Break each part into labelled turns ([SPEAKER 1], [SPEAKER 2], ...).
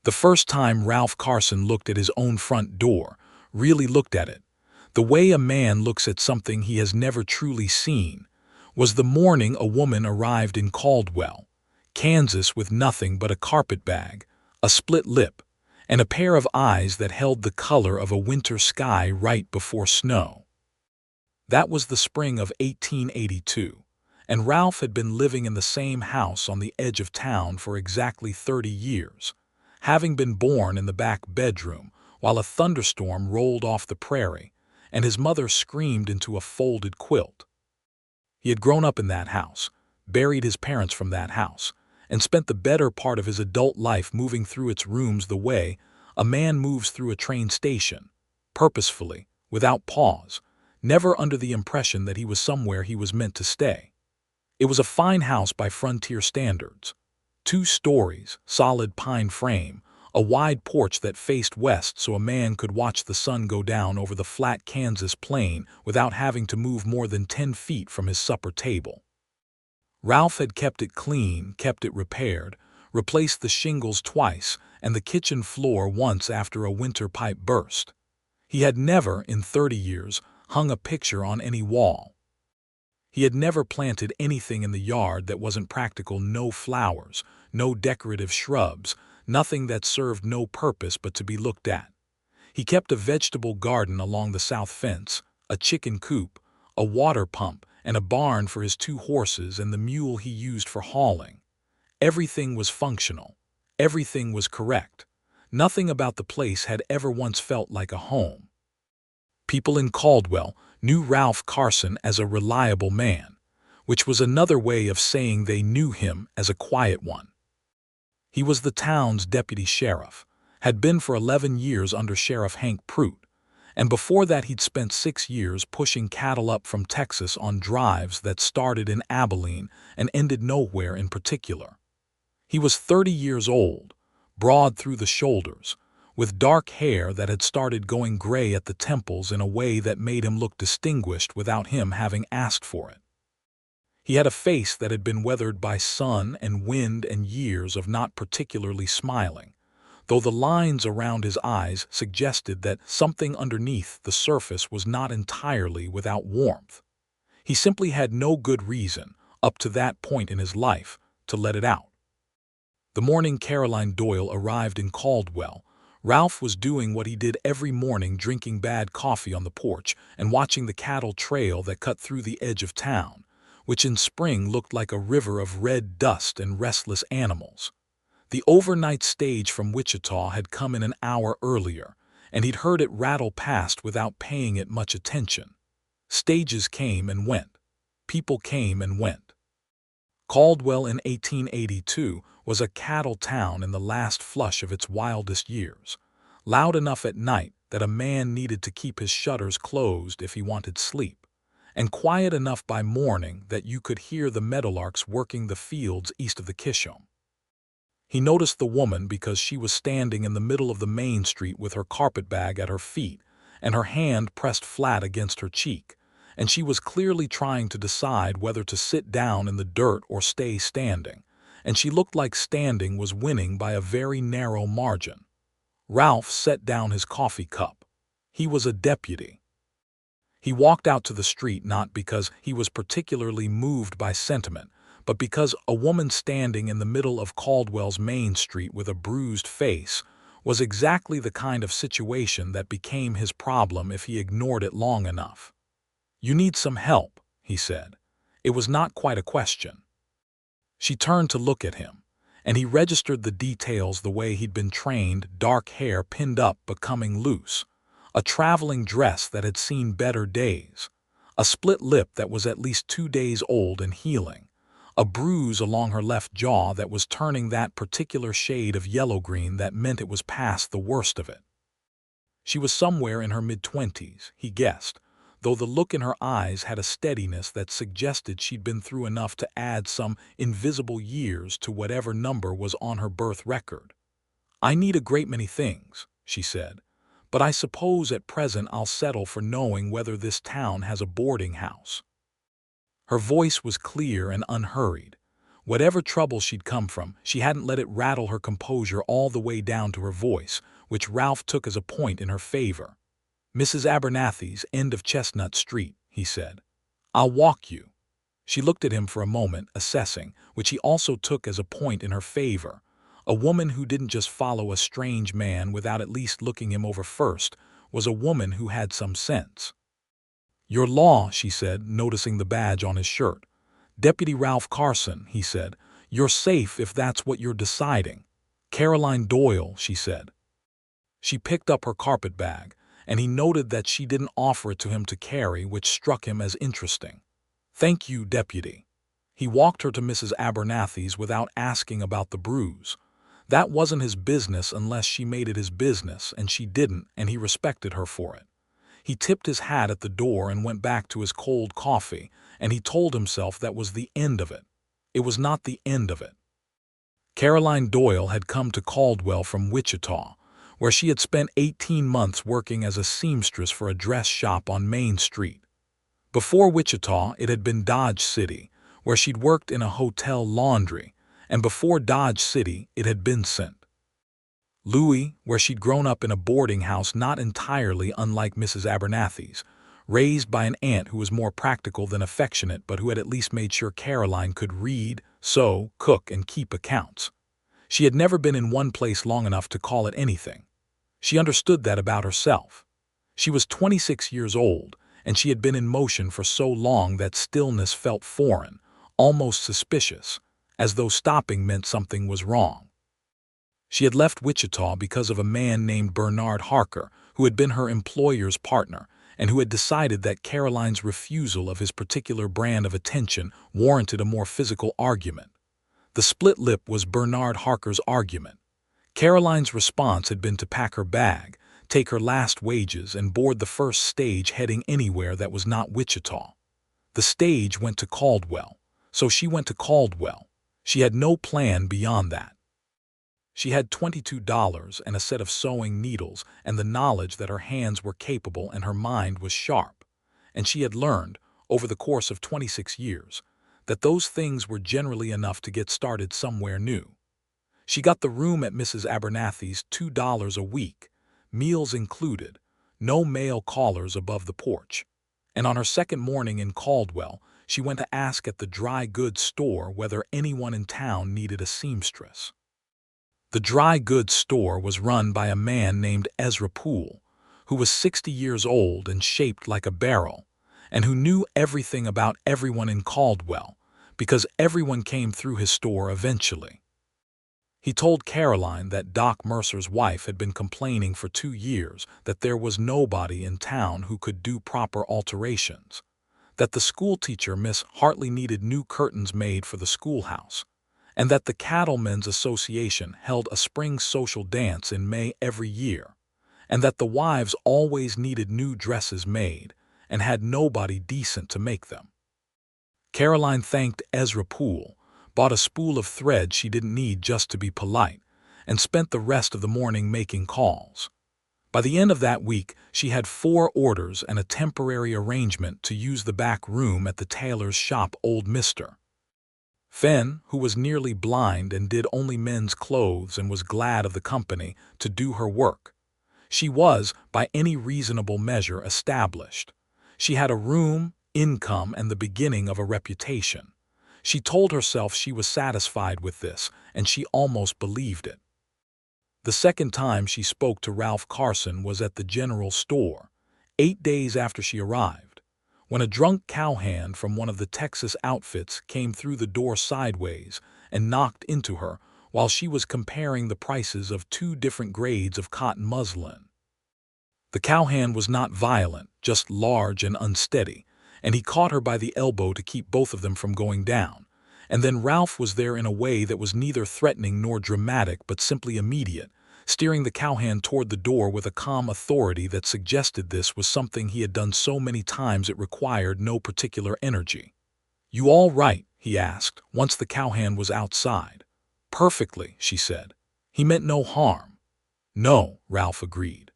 [SPEAKER 1] The first time Ralph Carson looked at his own front door, really looked at it, the way a man looks at something he has never truly seen, was the morning a woman arrived in Caldwell, Kansas with nothing but a carpetbag, a split lip, and a pair of eyes that held the color of a winter sky right before snow. That was the spring of 1882, and Ralph had been living in the same house on the edge of town for exactly 30 years, having been born in the back bedroom while a thunderstorm rolled off the prairie and his mother screamed into a folded quilt. He had grown up in that house, buried his parents from that house, and spent the better part of his adult life moving through its rooms the way a man moves through a train station, purposefully, without pause, never under the impression that he was somewhere he was meant to stay. It was a fine house by frontier standards. 2 stories, solid pine frame, a wide porch that faced west so a man could watch the sun go down over the flat Kansas plain without having to move more than 10 feet from his supper table. Ralph had kept it clean, kept it repaired, replaced the shingles twice and the kitchen floor once after a winter pipe burst. He had never, in 30 years, hung a picture on any wall. He had never planted anything in the yard that wasn't practical: no flowers, no decorative shrubs, nothing that served no purpose but to be looked at. He kept a vegetable garden along the south fence, a chicken coop, a water pump, and a barn for his 2 horses and the mule he used for hauling. Everything was functional. Everything was correct. Nothing about the place had ever once felt like a home. People in Caldwell knew Ralph Carson as a reliable man, which was another way of saying they knew him as a quiet one. He was the town's deputy sheriff, had been for 11 years under Sheriff Hank Pruitt, and before that he'd spent 6 years pushing cattle up from Texas on drives that started in Abilene and ended nowhere in particular. He was 30 years old, broad through the shoulders, with dark hair that had started going gray at the temples in a way that made him look distinguished without him having asked for it. He had a face that had been weathered by sun and wind and years of not particularly smiling, though the lines around his eyes suggested that something underneath the surface was not entirely without warmth. He simply had no good reason, up to that point in his life, to let it out. The morning Caroline Doyle arrived in Caldwell, Ralph was doing what he did every morning, drinking bad coffee on the porch and watching the cattle trail that cut through the edge of town, which in spring looked like a river of red dust and restless animals. The overnight stage from Wichita had come in an hour earlier, and he'd heard it rattle past without paying it much attention. Stages came and went. People came and went. Caldwell in 1882 was a cattle town in the last flush of its wildest years, loud enough at night that a man needed to keep his shutters closed if he wanted sleep, and quiet enough by morning that you could hear the meadowlarks working the fields east of the Kishom. He noticed the woman because she was standing in the middle of the main street with her carpetbag at her feet and her hand pressed flat against her cheek, and she was clearly trying to decide whether to sit down in the dirt or stay standing, and she looked like standing was winning by a very narrow margin. Ralph set down his coffee cup. He was a deputy. He walked out to the street not because he was particularly moved by sentiment, but because a woman standing in the middle of Caldwell's main street with a bruised face was exactly the kind of situation that became his problem if he ignored it long enough. "You need some help," he said. It was not quite a question. She turned to look at him, and he registered the details the way he'd been trained: dark hair pinned up but coming loose, a traveling dress that had seen better days, a split lip that was at least 2 days old and healing, a bruise along her left jaw that was turning that particular shade of yellow-green that meant it was past the worst of it. She was somewhere in her mid-20s, he guessed, though the look in her eyes had a steadiness that suggested she'd been through enough to add some invisible years to whatever number was on her birth record. "I need a great many things," she said, "but I suppose at present I'll settle for knowing whether this town has a boarding house." Her voice was clear and unhurried, Whatever trouble she'd come from, she hadn't let it rattle her composure all the way down to her voice, which Ralph took as a point in her favor. "Mrs. Abernathy's, end of Chestnut Street," he said. "I'll walk you." She looked at him for a moment, assessing, which he also took as a point in her favor. A woman who didn't just follow a strange man without at least looking him over first was a woman who had some sense. "Your law," she said, noticing the badge on his shirt. "Deputy Ralph Carson," he said. "You're safe if that's what you're deciding." "Caroline Doyle," she said. She picked up her carpetbag, and he noted that she didn't offer it to him to carry, which struck him as interesting. "Thank you, Deputy." He walked her to Mrs. Abernathy's without asking about the bruise. That wasn't his business unless she made it his business, and she didn't, and he respected her for it. He tipped his hat at the door and went back to his cold coffee, and he told himself that was the end of it. It was not the end of it. Caroline Doyle had come to Caldwell from Wichita, where she had spent 18 months working as a seamstress for a dress shop on Main Street. Before Wichita, it had been Dodge City, where she'd worked in a hotel laundry, and before Dodge City, it had been St. Louis, where she'd grown up in a boarding house not entirely unlike Mrs. Abernathy's, raised by an aunt who was more practical than affectionate but who had at least made sure Caroline could read, sew, cook, and keep accounts. She had never been in one place long enough to call it anything. She understood that about herself. She was 26 years old, and she had been in motion for so long that stillness felt foreign, almost suspicious, as though stopping meant something was wrong. She had left Wichita because of a man named Bernard Harker, who had been her employer's partner, and who had decided that Caroline's refusal of his particular brand of attention warranted a more physical argument. The split lip was Bernard Harker's argument. Caroline's response had been to pack her bag, take her last wages, and board the first stage heading anywhere that was not Wichita. The stage went to Caldwell, so she went to Caldwell. She had no plan beyond that. She had $22 and a set of sewing needles and the knowledge that her hands were capable and her mind was sharp. And she had learned, over the course of 26 years, that those things were generally enough to get started somewhere new. She got the room at Mrs. Abernathy's $2 a week, meals included, no male callers above the porch. And on her second morning in Caldwell, she went to ask at the dry goods store whether anyone in town needed a seamstress. The dry goods store was run by a man named Ezra Poole, who was 60 years old and shaped like a barrel, and who knew everything about everyone in Caldwell, because everyone came through his store eventually. He told Caroline that Doc Mercer's wife had been complaining for 2 years that there was nobody in town who could do proper alterations, that the schoolteacher Miss Hartley needed new curtains made for the schoolhouse, and that the Cattlemen's Association held a spring social dance in May every year, and that the wives always needed new dresses made and had nobody decent to make them. Caroline thanked Ezra Poole, bought a spool of thread she didn't need just to be polite, and spent the rest of the morning making calls. By the end of that week, she had 4 orders and a temporary arrangement to use the back room at the tailor's shop old Mr. Fenn, who was nearly blind and did only men's clothes and was glad of the company, to do her work. She was, by any reasonable measure, established. She had a room, income, and the beginning of a reputation. She told herself she was satisfied with this, and she almost believed it. The second time she spoke to Ralph Carson was at the general store, 8 days after she arrived, when a drunk cowhand from one of the Texas outfits came through the door sideways and knocked into her while she was comparing the prices of 2 different grades of cotton muslin. The cowhand was not violent, just large and unsteady, and he caught her by the elbow to keep both of them from going down. And then Ralph was there in a way that was neither threatening nor dramatic but simply immediate, steering the cowhand toward the door with a calm authority that suggested this was something he had done so many times it required no particular energy. "You all right?" he asked, once the cowhand was outside. "Perfectly," she said. "He meant no harm." "No," Ralph agreed.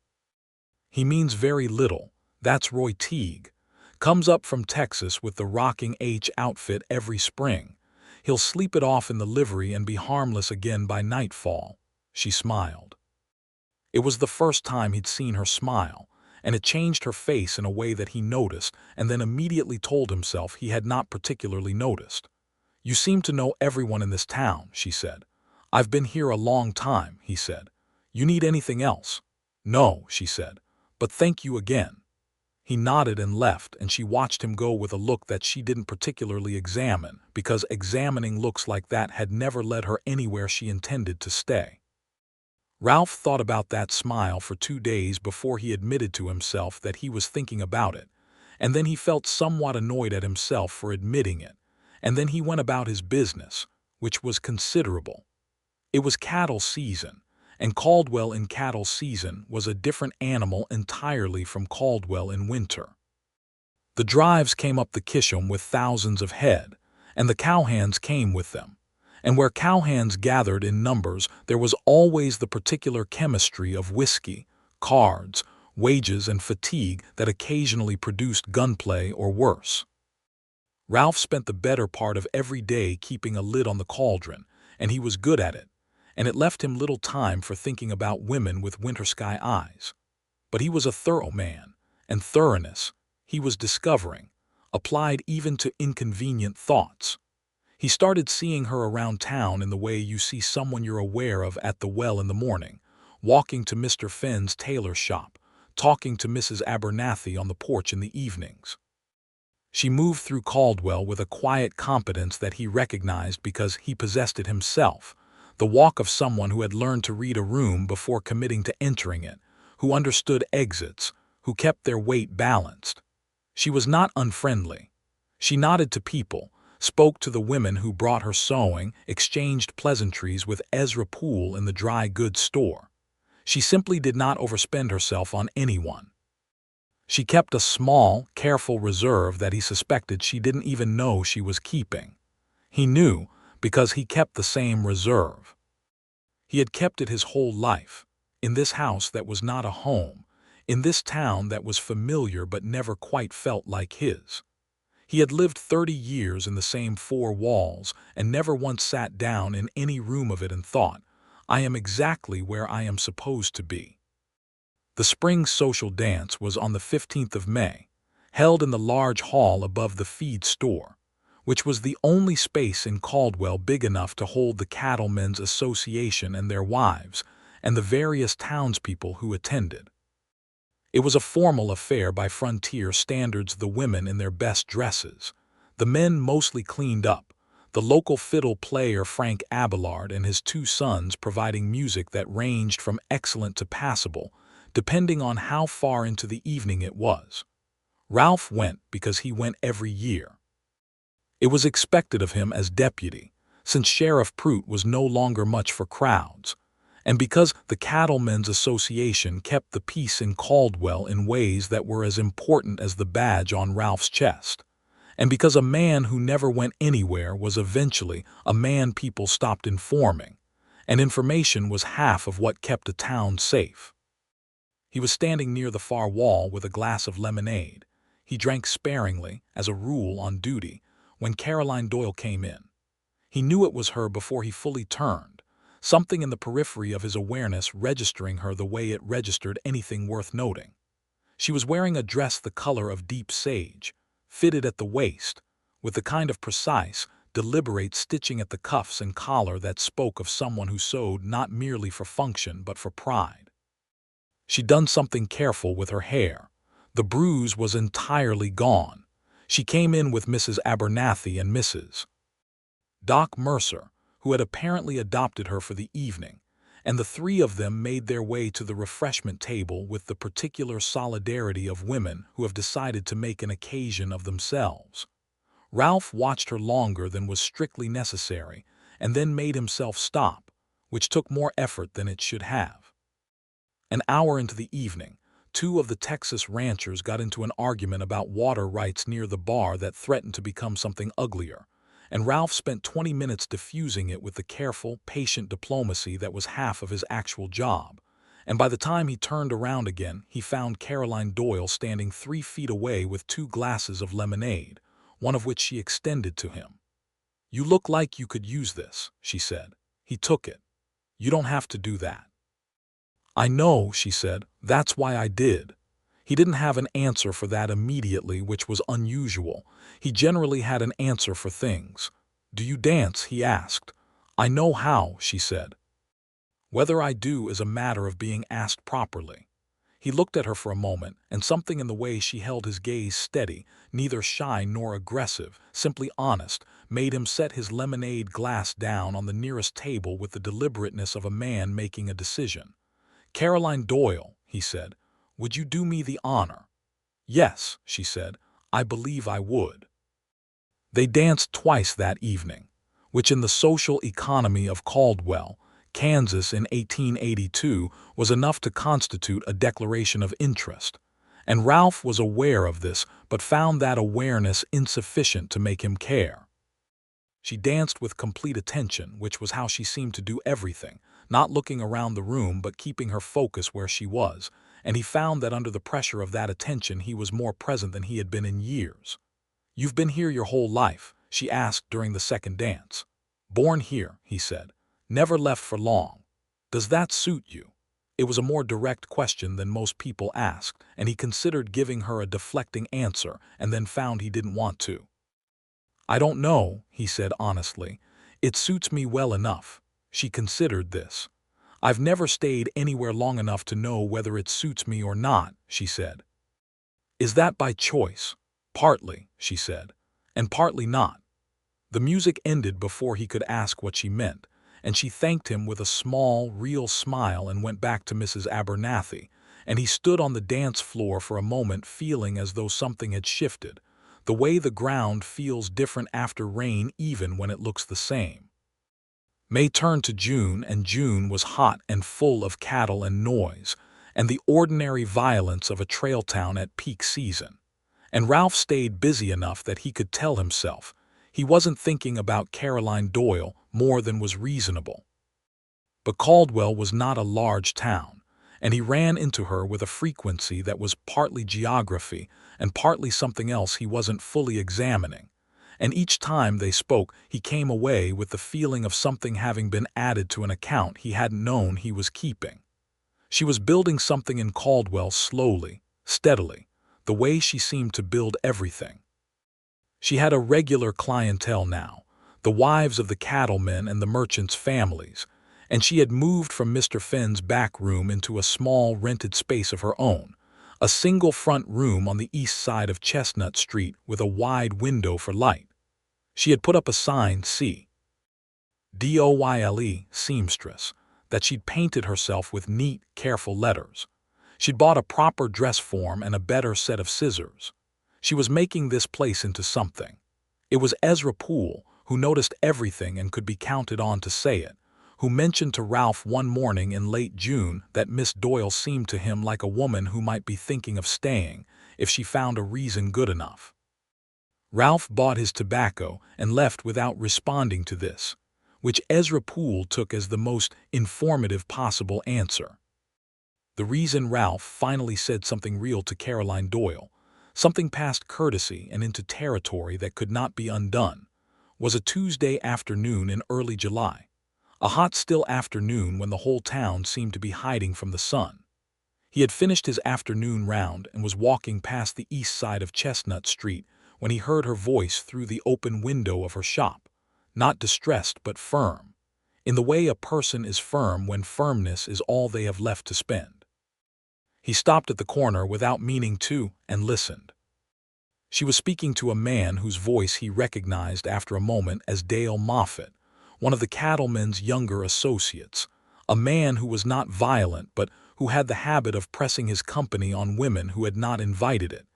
[SPEAKER 1] "He means very little. That's Roy Teague. Comes up from Texas with the Rocking H outfit every spring. He'll sleep it off in the livery and be harmless again by nightfall." She smiled. It was the first time he'd seen her smile, and it changed her face in a way that he noticed and then immediately told himself he had not particularly noticed. "You seem to know everyone in this town," she said. "I've been here a long time," he said. "You need anything else?" "No," she said, "but thank you again." He nodded and left, and she watched him go with a look that she didn't particularly examine, because examining looks like that had never led her anywhere she intended to stay. Ralph thought about that smile for 2 days before he admitted to himself that he was thinking about it, and then he felt somewhat annoyed at himself for admitting it, and then he went about his business, which was considerable. It was cattle season, and Caldwell in cattle season was a different animal entirely from Caldwell in winter. The drives came up the Kisham with thousands of head, and the cowhands came with them. And where cowhands gathered in numbers, there was always the particular chemistry of whiskey, cards, wages, and fatigue that occasionally produced gunplay or worse. Ralph spent the better part of every day keeping a lid on the cauldron, and he was good at it, and it left him little time for thinking about women with winter sky eyes. But he was a thorough man, and thoroughness, he was discovering, applied even to inconvenient thoughts. He started seeing her around town in the way you see someone you're aware of at the well in the morning, walking to Mr. Fenn's tailor shop, talking to Mrs. Abernathy on the porch in the evenings. She moved through Caldwell with a quiet competence that he recognized because he possessed it himself, the walk of someone who had learned to read a room before committing to entering it, who understood exits, who kept their weight balanced. She was not unfriendly. She nodded to people, spoke to the women who brought her sewing, exchanged pleasantries with Ezra Poole in the dry goods store. She simply did not overspend herself on anyone. She kept a small, careful reserve that he suspected she didn't even know she was keeping. He knew because he kept the same reserve. He had kept it his whole life, in this house that was not a home, in this town that was familiar but never quite felt like his. He had lived 30 years in the same 4 walls and never once sat down in any room of it and thought, "I am exactly where I am supposed to be." The spring social dance was on the 15th of May, held in the large hall above the feed store, which was the only space in Caldwell big enough to hold the Cattlemen's Association and their wives, and the various townspeople who attended. It was a formal affair by frontier standards, the women in their best dresses, the men mostly cleaned up, the local fiddle player Frank Abelard and his 2 sons providing music that ranged from excellent to passable, depending on how far into the evening it was. Ralph went because he went every year. It was expected of him as deputy, since Sheriff Prout was no longer much for crowds, and because the Cattlemen's Association kept the peace in Caldwell in ways that were as important as the badge on Ralph's chest, and because a man who never went anywhere was eventually a man people stopped informing, and information was half of what kept a town safe. He was standing near the far wall with a glass of lemonade. He drank sparingly, as a rule on duty, when Caroline Doyle came in. He knew it was her before he fully turned, something in the periphery of his awareness registering her the way it registered anything worth noting. She was wearing a dress the color of deep sage, fitted at the waist, with the kind of precise, deliberate stitching at the cuffs and collar that spoke of someone who sewed not merely for function but for pride. She'd done something careful with her hair. The bruise was entirely gone. She came in with Mrs. Abernathy and Mrs. Doc Mercer, who had apparently adopted her for the evening, and the 3 of them made their way to the refreshment table with the particular solidarity of women who have decided to make an occasion of themselves. Ralph watched her longer than was strictly necessary, and then made himself stop, which took more effort than it should have. An hour into the evening, 2 of the Texas ranchers got into an argument about water rights near the bar that threatened to become something uglier, and Ralph spent 20 minutes diffusing it with the careful, patient diplomacy that was half of his actual job, and by the time he turned around again, he found Caroline Doyle standing 3 feet away with 2 glasses of lemonade, one of which she extended to him. "You look like you could use this," she said. He took it. "You don't have to do that." "I know," she said. "That's why I did." He didn't have an answer for that immediately, which was unusual. He generally had an answer for things. "Do you dance?" he asked. "I know how," she said. "Whether I do is a matter of being asked properly." He looked at her for a moment, and something in the way she held his gaze steady, neither shy nor aggressive, simply honest, made him set his lemonade glass down on the nearest table with the deliberateness of a man making a decision. "Caroline Doyle," he said, "would you do me the honor?" "Yes," she said, "I believe I would." They danced twice that evening, which in the social economy of Caldwell, Kansas in 1882 was enough to constitute a declaration of interest, and Ralph was aware of this but found that awareness insufficient to make him care. She danced with complete attention, which was how she seemed to do everything, not looking around the room but keeping her focus where she was, and he found that under the pressure of that attention he was more present than he had been in years. "You've been here your whole life?" she asked during the second dance. "Born here," he said. "Never left for long. Does that suit you?" It was a more direct question than most people asked, and he considered giving her a deflecting answer and then found he didn't want to. "I don't know," he said honestly. "It suits me well enough." She considered this. "I've never stayed anywhere long enough to know whether it suits me or not," she said. "Is that by choice?" "Partly," she said, "and partly not." The music ended before he could ask what she meant, and she thanked him with a small, real smile and went back to Mrs. Abernathy, and he stood on the dance floor for a moment feeling as though something had shifted, the way the ground feels different after rain even when it looks the same. May turned to June, and June was hot and full of cattle and noise, and the ordinary violence of a trail town at peak season. And Ralph stayed busy enough that he could tell himself he wasn't thinking about Caroline Doyle more than was reasonable. But Caldwell was not a large town, and he ran into her with a frequency that was partly geography and partly something else he wasn't fully examining. And each time they spoke, he came away with the feeling of something having been added to an account he hadn't known he was keeping. She was building something in Caldwell slowly, steadily, the way she seemed to build everything. She had a regular clientele now, the wives of the cattlemen and the merchants' families, and she had moved from Mr. Finn's back room into a small rented space of her own, a single front room on the east side of Chestnut Street with a wide window for light. She had put up a sign, C. Doyle, seamstress, that she'd painted herself with neat, careful letters. She'd bought a proper dress form and a better set of scissors. She was making this place into something. It was Ezra Poole, who noticed everything and could be counted on to say it, who mentioned to Ralph one morning in late June that Miss Doyle seemed to him like a woman who might be thinking of staying if she found a reason good enough. Ralph bought his tobacco and left without responding to this, which Ezra Poole took as the most informative possible answer. The reason Ralph finally said something real to Caroline Doyle, something past courtesy and into territory that could not be undone, was a Tuesday afternoon in early July, a hot still afternoon when the whole town seemed to be hiding from the sun. He had finished his afternoon round and was walking past the east side of Chestnut Street when he heard her voice through the open window of her shop, not distressed but firm, in the way a person is firm when firmness is all they have left to spend. He stopped at the corner without meaning to and listened. She was speaking to a man whose voice he recognized after a moment as Dale Moffat, one of the cattlemen's younger associates, a man who was not violent but who had the habit of pressing his company on women who had not invited it,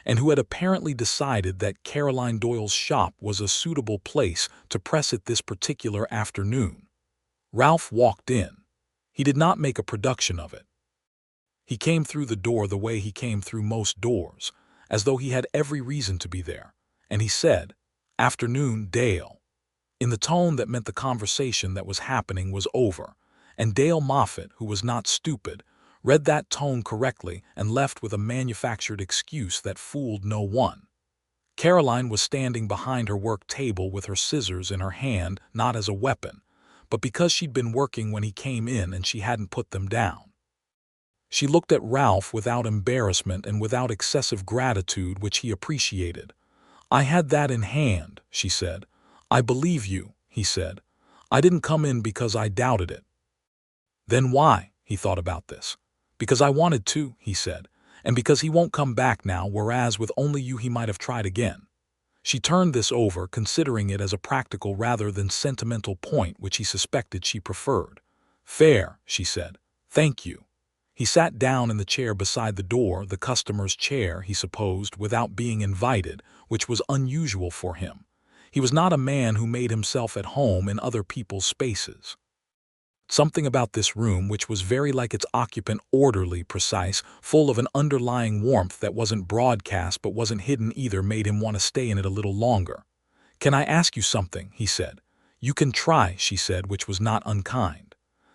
[SPEAKER 1] and who had apparently decided that Caroline Doyle's shop was a suitable place to press it this particular afternoon. Ralph walked in. He did not make a production of it. He came through the door the way he came through most doors, as though he had every reason to be there, and he said, "Afternoon, Dale," in the tone that meant the conversation that was happening was over, and Dale Moffat, who was not stupid, read that tone correctly and left with a manufactured excuse that fooled no one. Caroline was standing behind her work table with her scissors in her hand, not as a weapon, but because she'd been working when he came in and she hadn't put them down. She looked at Ralph without embarrassment and without excessive gratitude, which he appreciated. "I had that in hand," she said. "I believe you," he said. "I didn't come in because I doubted it." "Then why?" He thought about this. "Because I wanted to," he said, "and because he won't come back now, whereas with only you he might have tried again." She turned this over, considering it as a practical rather than sentimental point which he suspected she preferred. "Fair," she said. "Thank you." He sat down in the chair beside the door, the customer's chair, he supposed, without being invited, which was unusual for him. He was not a man who made himself at home in other people's spaces. Something about this room, which was very like its occupant, orderly, precise, full of an underlying warmth that wasn't broadcast but wasn't hidden either, made him want to stay in it a little longer. "Can I ask you something?" he said. "You can try," she said, which was not unkind.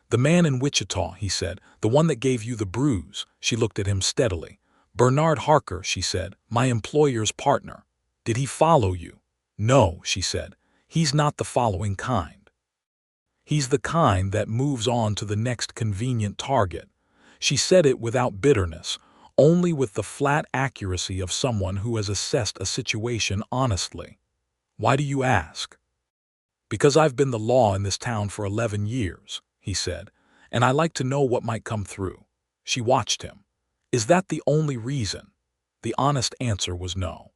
[SPEAKER 1] "The man in Wichita," he said, "the one that gave you the bruise." She looked at him steadily. "Bernard Harker," she said, "my employer's partner. Did he follow you?" "No," she said. "He's not the following kind. He's the kind that moves on to the next convenient target." She said it without bitterness, only with the flat accuracy of someone who has assessed a situation honestly. "Why do you ask?" "Because I've been the law in this town for 11 years, he said, "and I like to know what might come through." She watched him. "Is that the only reason?" The honest answer was no.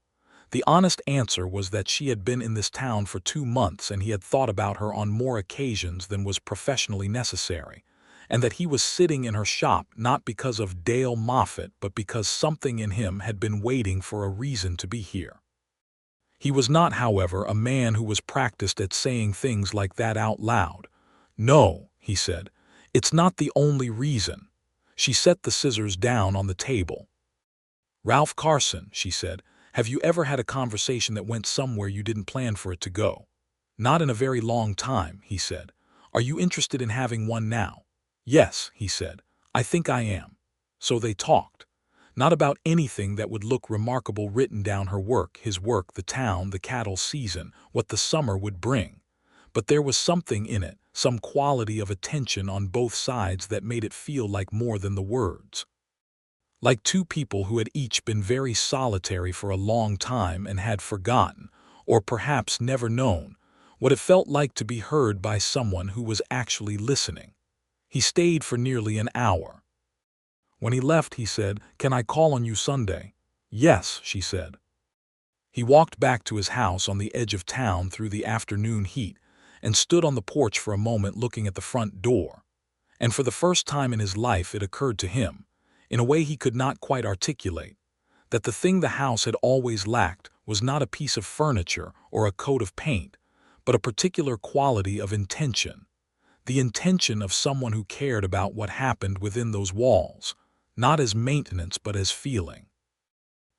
[SPEAKER 1] The honest answer was that she had been in this town for 2 months and he had thought about her on more occasions than was professionally necessary, and that he was sitting in her shop not because of Dale Moffat but because something in him had been waiting for a reason to be here. He was not, however, a man who was practiced at saying things like that out loud. "No," he said, "it's not the only reason." She set the scissors down on the table. "Ralph Carson," she said, "have you ever had a conversation that went somewhere you didn't plan for it to go?" "Not in a very long time," he said. "Are you interested in having one now?" "Yes," he said. "I think I am." So they talked. Not about anything that would look remarkable, written down her work, his work, the town, the cattle season, what the summer would bring. But there was something in it, some quality of attention on both sides that made it feel like more than the words. Like two people who had each been very solitary for a long time and had forgotten, or perhaps never known, what it felt like to be heard by someone who was actually listening. He stayed for nearly an hour. When he left, he said, "Can I call on you Sunday?" "Yes," she said. He walked back to his house on the edge of town through the afternoon heat and stood on the porch for a moment looking at the front door. And for the first time in his life it occurred to him, in a way he could not quite articulate, that the thing the house had always lacked was not a piece of furniture or a coat of paint, but a particular quality of intention. The intention of someone who cared about what happened within those walls, not as maintenance but as feeling.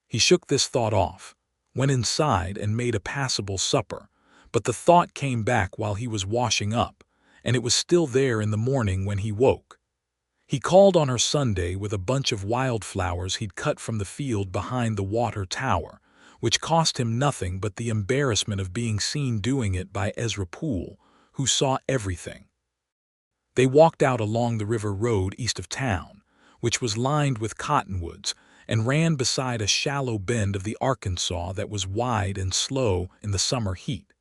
[SPEAKER 1] He shook this thought off, went inside and made a passable supper, but the thought came back while he was washing up, and it was still there in the morning when he woke. He called on her Sunday with a bunch of wildflowers he'd cut from the field behind the water tower, which cost him nothing but the embarrassment of being seen doing it by Ezra Poole, who saw everything. They walked out along the river road east of town, which was lined with cottonwoods, and ran beside a shallow bend of the Arkansas that was wide and slow in the summer heat.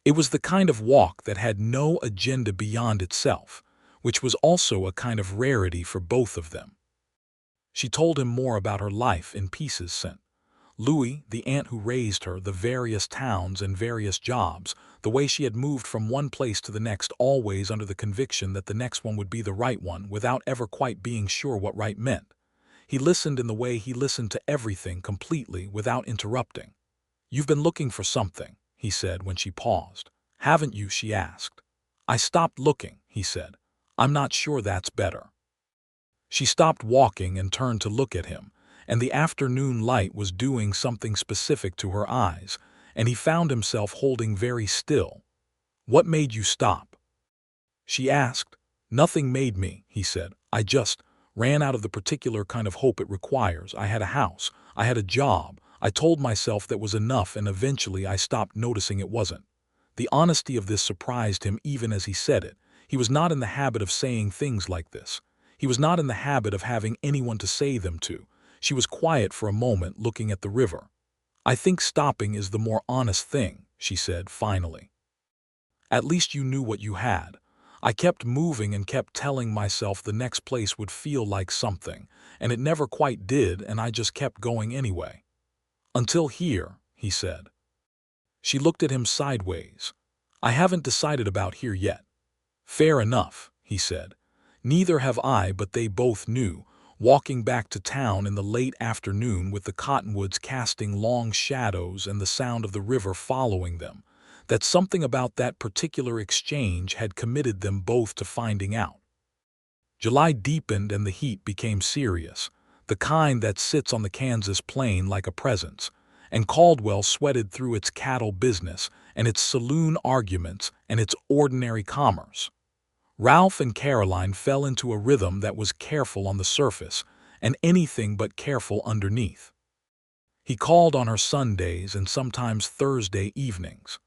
[SPEAKER 1] It was the kind of walk that had no agenda beyond itself, which was also a kind of rarity for both of them. She told him more about her life in pieces sent. Louis, the aunt who raised her, the various towns and various jobs, the way she had moved from one place to the next, always under the conviction that the next one would be the right one, without ever quite being sure what right meant. He listened in the way he listened to everything, completely, without interrupting. "You've been looking for something," he said when she paused. "Haven't you?" she asked. "I stopped looking," he said. "I'm not sure that's better." She stopped walking and turned to look at him, and the afternoon light was doing something specific to her eyes, and he found himself holding very still. "What made you stop?" she asked. "Nothing made me," he said. "I just ran out of the particular kind of hope it requires. I had a house, I had a job, I told myself that was enough, and eventually I stopped noticing it wasn't. The honesty of this surprised him even as he said it. He was not in the habit of saying things like this. He was not in the habit of having anyone to say them to. She was quiet for a moment, looking at the river. "I think stopping is the more honest thing," she said finally. "At least you knew what you had." I kept moving and kept telling myself the next place would feel like something, and it never quite did, and I just kept going anyway. "Until here," he said. She looked at him sideways. "I haven't decided about here yet." "Fair enough," he said. "Neither have I," but they both knew, walking back to town in the late afternoon with the cottonwoods casting long shadows and the sound of the river following them, that something about that particular exchange had committed them both to finding out. July deepened and the heat became serious, the kind that sits on the Kansas plain like a presence, and Caldwell sweated through its cattle business and its saloon arguments and its ordinary commerce. Ralph and Caroline fell into a rhythm that was careful on the surface and anything but careful underneath. He called on her Sundays and sometimes Thursday evenings.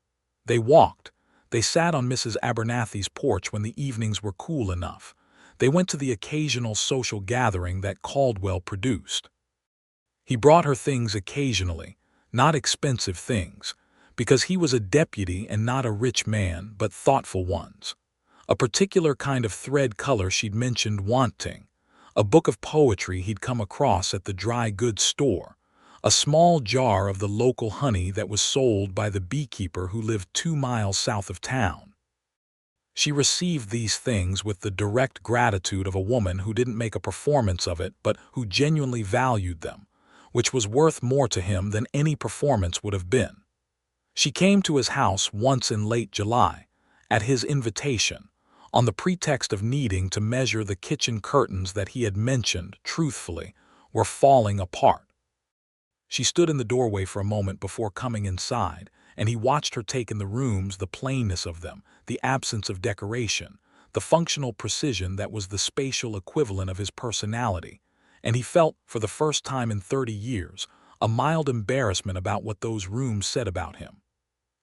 [SPEAKER 1] They walked. They sat on Mrs. Abernathy's porch when the evenings were cool enough. They went to the occasional social gathering that Caldwell produced. He brought her things occasionally, not expensive things, because he was a deputy and not a rich man, but thoughtful ones. A particular kind of thread color she'd mentioned wanting, a book of poetry he'd come across at the dry goods store, a small jar of the local honey that was sold by the beekeeper who lived 2 miles south of town. She received these things with the direct gratitude of a woman who didn't make a performance of it but who genuinely valued them, which was worth more to him than any performance would have been. She came to his house once in late July, at his invitation, on the pretext of needing to measure the kitchen curtains that he had mentioned, truthfully, were falling apart. She stood in the doorway for a moment before coming inside, and he watched her take in the rooms, the plainness of them, the absence of decoration, the functional precision that was the spatial equivalent of his personality, and he felt, for the first time in 30 years, a mild embarrassment about what those rooms said about him.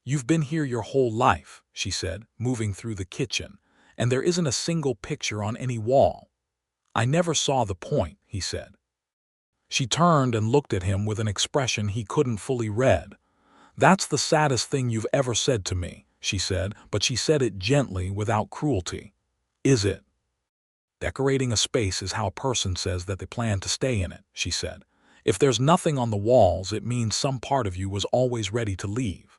[SPEAKER 1] "You've been here your whole life," she said, moving through the kitchen, "and there isn't a single picture on any wall." "I never saw the point," he said. She turned and looked at him with an expression he couldn't fully read. "That's the saddest thing you've ever said to me," she said, but she said it gently, without cruelty. "Is it?" "Decorating a space is how a person says that they plan to stay in it," she said. "If there's nothing on the walls, it means some part of you was always ready to leave."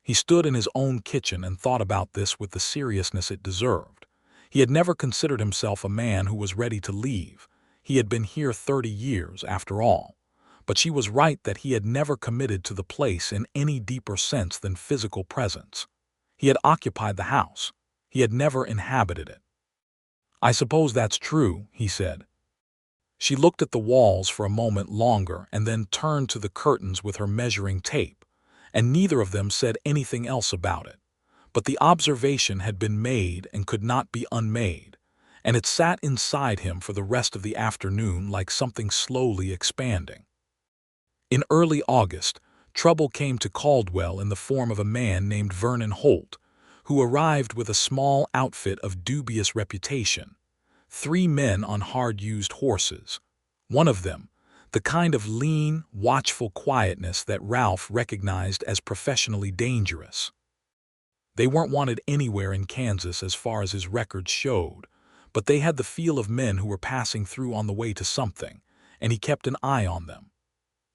[SPEAKER 1] He stood in his own kitchen and thought about this with the seriousness it deserved. He had never considered himself a man who was ready to leave. He had been here 30 years, after all. But she was right that he had never committed to the place in any deeper sense than physical presence. He had occupied the house. He had never inhabited it. "I suppose that's true," he said. She looked at the walls for a moment longer and then turned to the curtains with her measuring tape, and neither of them said anything else about it. But the observation had been made and could not be unmade, and it sat inside him for the rest of the afternoon like something slowly expanding. In early August, trouble came to Caldwell in the form of a man named Vernon Holt, who arrived with a small outfit of dubious reputation. 3 men on hard-used horses. One of them, the kind of lean, watchful quietness that Ralph recognized as professionally dangerous. They weren't wanted anywhere in Kansas as far as his records showed, but they had the feel of men who were passing through on the way to something, and he kept an eye on them.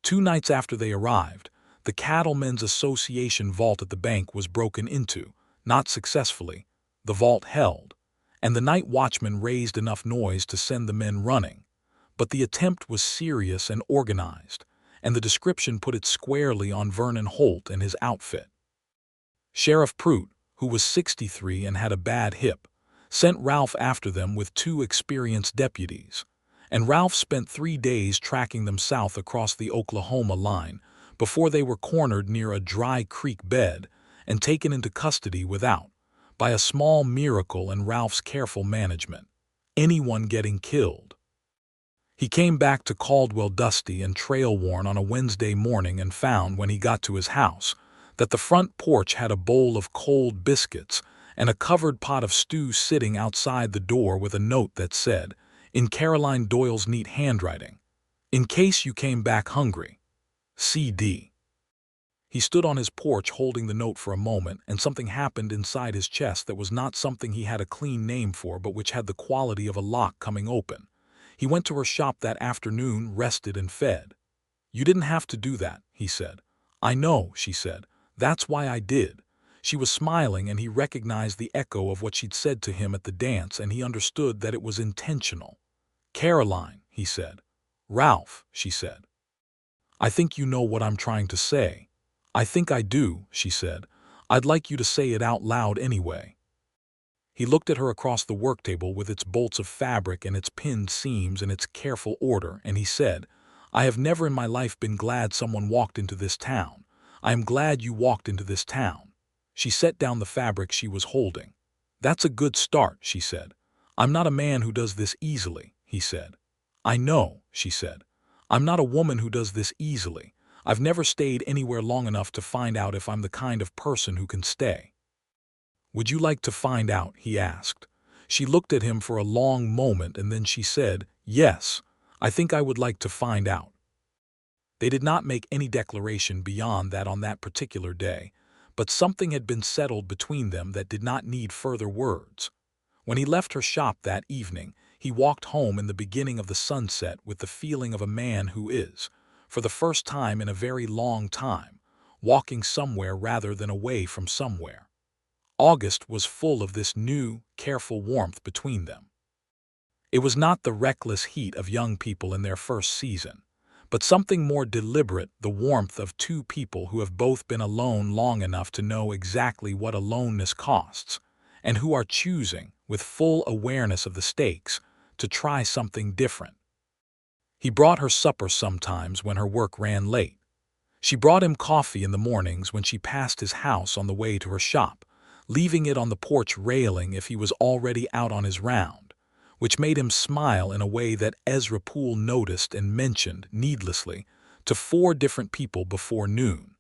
[SPEAKER 1] 2 nights after they arrived, the Cattlemen's Association vault at the bank was broken into, not successfully. The vault held, and the night watchman raised enough noise to send the men running. But the attempt was serious and organized, and the description put it squarely on Vernon Holt and his outfit. Sheriff Prout, who was 63 and had a bad hip, sent Ralph after them with 2 experienced deputies, and Ralph spent 3 days tracking them south across the Oklahoma line before they were cornered near a dry creek bed and taken into custody without, by a small miracle and Ralph's careful management, anyone getting killed. He came back to Caldwell dusty and trail-worn on a Wednesday morning and found, when he got to his house, that the front porch had a bowl of cold biscuits and a covered pot of stew sitting outside the door with a note that said, in Caroline Doyle's neat handwriting, "In case you came back hungry. C.D." He stood on his porch holding the note for a moment, and something happened inside his chest that was not something he had a clean name for, but which had the quality of a lock coming open. He went to her shop that afternoon, rested and fed. "You didn't have to do that," he said. "I know," she said. "That's why I did." She was smiling, and he recognized the echo of what she'd said to him at the dance, and he understood that it was intentional. "Caroline," he said. "Ralph," she said. "I think you know what I'm trying to say." "I think I do," she said. "I'd like you to say it out loud anyway." He looked at her across the work table with its bolts of fabric and its pinned seams and its careful order, and he said, "I have never in my life been glad someone walked into this town. I am glad you walked into this town." She set down the fabric she was holding. "That's a good start," she said. "I'm not a man who does this easily," he said. "I know," she said. "I'm not a woman who does this easily. I've never stayed anywhere long enough to find out if I'm the kind of person who can stay." "Would you like to find out?" he asked. She looked at him for a long moment, and then she said, "Yes, I think I would like to find out." They did not make any declaration beyond that on that particular day, but something had been settled between them that did not need further words. When he left her shop that evening, he walked home in the beginning of the sunset with the feeling of a man who is, for the first time in a very long time, walking somewhere rather than away from somewhere. August was full of this new, careful warmth between them. It was not the reckless heat of young people in their first season, but something more deliberate, the warmth of two people who have both been alone long enough to know exactly what aloneness costs, and who are choosing, with full awareness of the stakes, to try something different. He brought her supper sometimes when her work ran late. She brought him coffee in the mornings when she passed his house on the way to her shop, leaving it on the porch railing if he was already out on his round, which made him smile in a way that Ezra Poole noticed and mentioned, needlessly, to 4 different people before noon.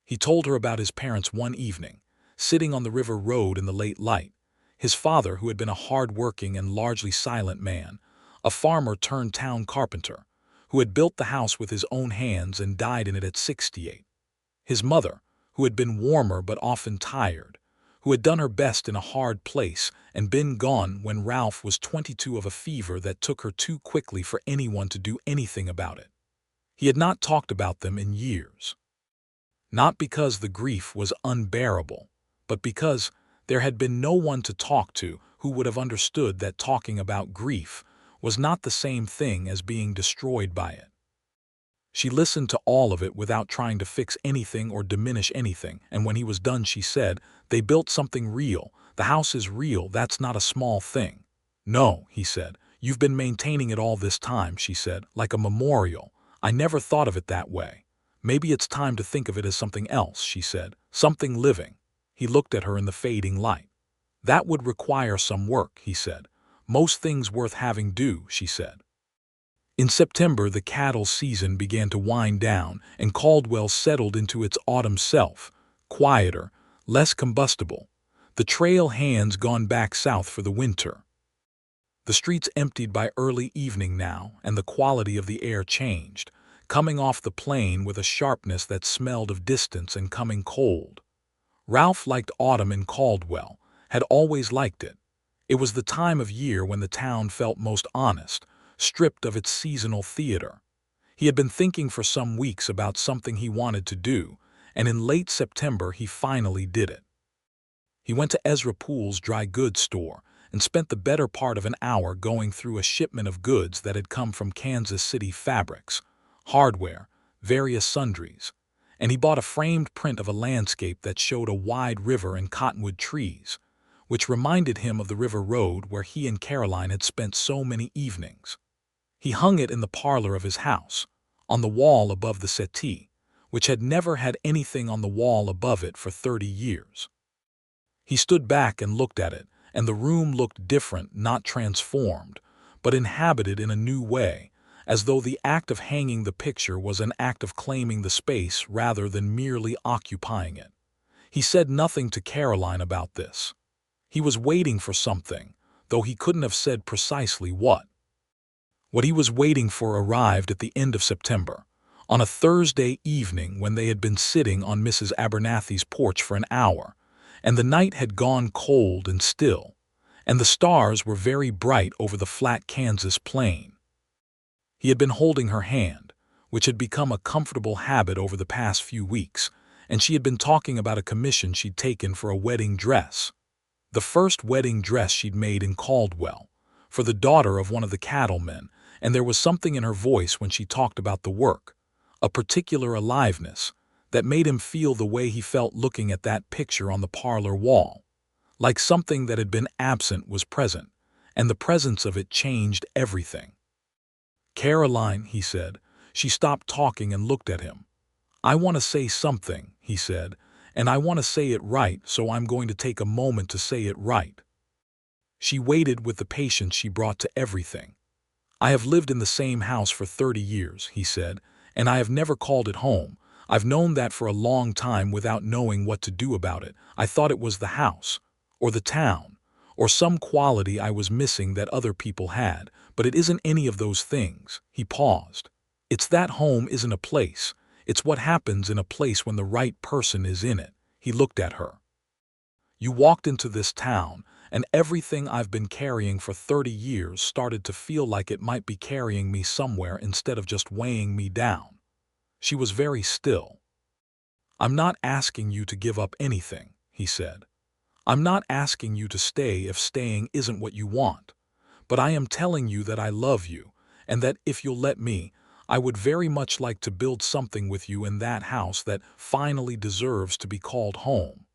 [SPEAKER 1] He told her about his parents one evening, sitting on the river road in the late light. His father, who had been a hard-working and largely silent man, a farmer turned town carpenter, who had built the house with his own hands and died in it at 68. His mother, who had been warmer but often tired, who had done her best in a hard place and been gone when Ralph was 22 of a fever that took her too quickly for anyone to do anything about it. He had not talked about them in years. Not because the grief was unbearable, but because there had been no one to talk to who would have understood that talking about grief was not the same thing as being destroyed by it. She listened to all of it without trying to fix anything or diminish anything, and when he was done she said, "They built something real. The house is real. That's not a small thing." "No," he said. "You've been maintaining it all this time," she said, "like a memorial. I never thought of it that way." "Maybe it's time to think of it as something else," she said. "Something living." He looked at her in the fading light. "That would require some work," he said. "Most things worth having do," she said. In September, the cattle season began to wind down, and Caldwell settled into its autumn self, quieter, less combustible, the trail hands gone back south for the winter. The streets emptied by early evening now, and the quality of the air changed, coming off the plain with a sharpness that smelled of distance and coming cold. Ralph liked autumn in Caldwell, had always liked it. It was the time of year when the town felt most honest, stripped of its seasonal theater. He had been thinking for some weeks about something he wanted to do, and in late September he finally did it. He went to Ezra Poole's dry goods store and spent the better part of an hour going through a shipment of goods that had come from Kansas City fabrics, hardware, various sundries, and he bought a framed print of a landscape that showed a wide river and cottonwood trees, which reminded him of the river road where he and Caroline had spent so many evenings. He hung it in the parlor of his house, on the wall above the settee, which had never had anything on the wall above it for 30 years. He stood back and looked at it, and the room looked different, not transformed, but inhabited in a new way, as though the act of hanging the picture was an act of claiming the space rather than merely occupying it. He said nothing to Caroline about this. He was waiting for something, though he couldn't have said precisely what. What he was waiting for arrived at the end of September, on a Thursday evening when they had been sitting on Mrs. Abernathy's porch for an hour, and the night had gone cold and still, and the stars were very bright over the flat Kansas plain. He had been holding her hand, which had become a comfortable habit over the past few weeks, and she had been talking about a commission she'd taken for a wedding dress. The first wedding dress she'd made in Caldwell, for the daughter of one of the cattlemen, and there was something in her voice when she talked about the work, a particular aliveness, that made him feel the way he felt looking at that picture on the parlor wall. Like something that had been absent was present, and the presence of it changed everything. "Caroline," he said. She stopped talking and looked at him. "I want to say something," he said, "and I want to say it right, so I'm going to take a moment to say it right." She waited with the patience she brought to everything. "I have lived in the same house for 30 years, he said, "and I have never called it home. I've known that for a long time without knowing what to do about it. I thought it was the house, or the town, or some quality I was missing that other people had, but it isn't any of those things." He paused. "It's that home isn't a place. It's what happens in a place when the right person is in it." He looked at her. "You walked into this town, and everything I've been carrying for 30 years started to feel like it might be carrying me somewhere instead of just weighing me down." She was very still. "I'm not asking you to give up anything," he said. "I'm not asking you to stay if staying isn't what you want. But I am telling you that I love you, and that if you'll let me, I would very much like to build something with you in that house that finally deserves to be called home."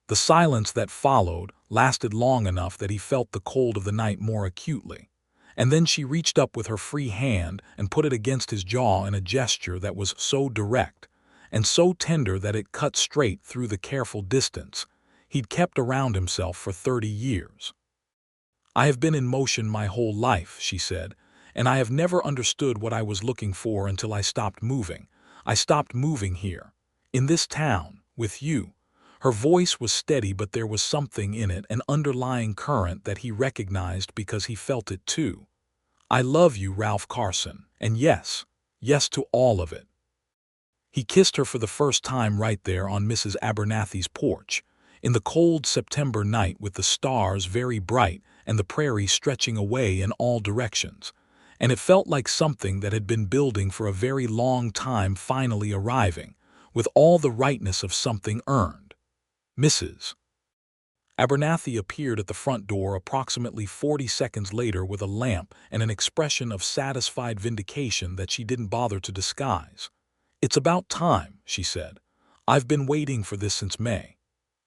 [SPEAKER 1] The silence that followed lasted long enough that he felt the cold of the night more acutely, and then she reached up with her free hand and put it against his jaw in a gesture that was so direct and so tender that it cut straight through the careful distance he'd kept around himself for 30 years. "I have been in motion my whole life," she said, "and I have never understood what I was looking for until I stopped moving. I stopped moving here, in this town, with you." Her voice was steady, but there was something in it, an underlying current that he recognized because he felt it too. "I love you, Ralph Carson, and yes, yes to all of it." He kissed her for the first time right there on Mrs. Abernathy's porch, in the cold September night with the stars very bright and the prairie stretching away in all directions, and it felt like something that had been building for a very long time finally arriving, with all the rightness of something earned. Mrs. Abernathy appeared at the front door approximately 40 seconds later with a lamp and an expression of satisfied vindication that she didn't bother to disguise. "It's about time," she said. "I've been waiting for this since May."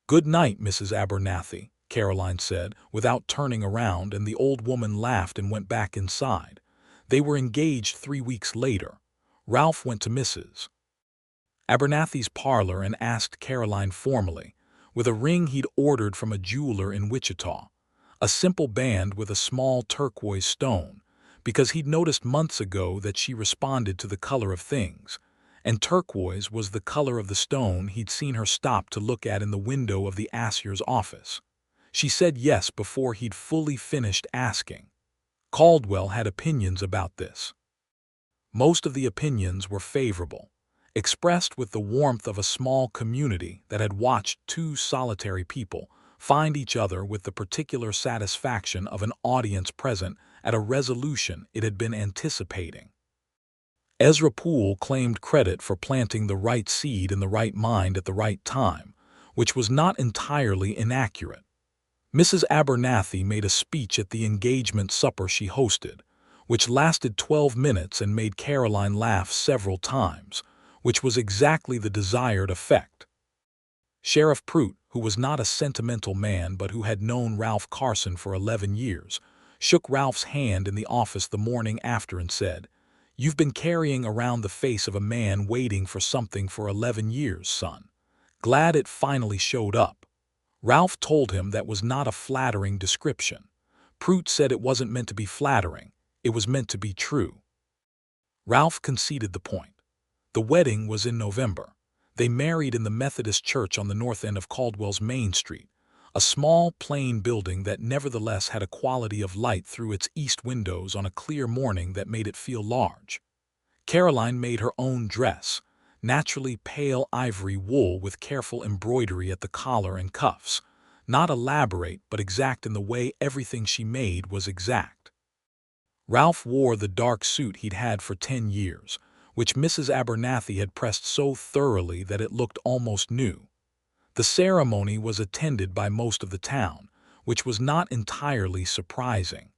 [SPEAKER 1] "Good night, Mrs. Abernathy," Caroline said, without turning around, and the old woman laughed and went back inside. They were engaged 3 weeks later. Ralph went to Mrs. Abernathy's parlor and asked Caroline formally, with a ring he'd ordered from a jeweler in Wichita, a simple band with a small turquoise stone, because he'd noticed months ago that she responded to the color of things, and turquoise was the color of the stone he'd seen her stop to look at in the window of the assier's office. She said yes before he'd fully finished asking. Caldwell had opinions about this. Most of the opinions were favorable, expressed with the warmth of a small community that had watched two solitary people find each other with the particular satisfaction of an audience present at a resolution it had been anticipating. Ezra Poole claimed credit for planting the right seed in the right mind at the right time, which was not entirely inaccurate. Mrs. Abernathy made a speech at the engagement supper she hosted, which lasted 12 minutes and made Caroline laugh several times, which was exactly the desired effect. Sheriff Prout, who was not a sentimental man but who had known Ralph Carson for 11 years, shook Ralph's hand in the office the morning after and said, "You've been carrying around the face of a man waiting for something for 11 years, son. Glad it finally showed up." Ralph told him that was not a flattering description, Prout said it wasn't meant to be flattering, it was meant to be true. Ralph conceded the point. The wedding was in November. They married in the Methodist church on the north end of Caldwell's Main Street, a small, plain building that nevertheless had a quality of light through its east windows on a clear morning that made it feel large. Caroline made her own dress, naturally pale ivory wool with careful embroidery at the collar and cuffs, not elaborate but exact in the way everything she made was exact. Ralph wore the dark suit he'd had for 10 years, which Mrs. Abernathy had pressed so thoroughly that it looked almost new. The ceremony was attended by most of the town, which was not entirely surprising.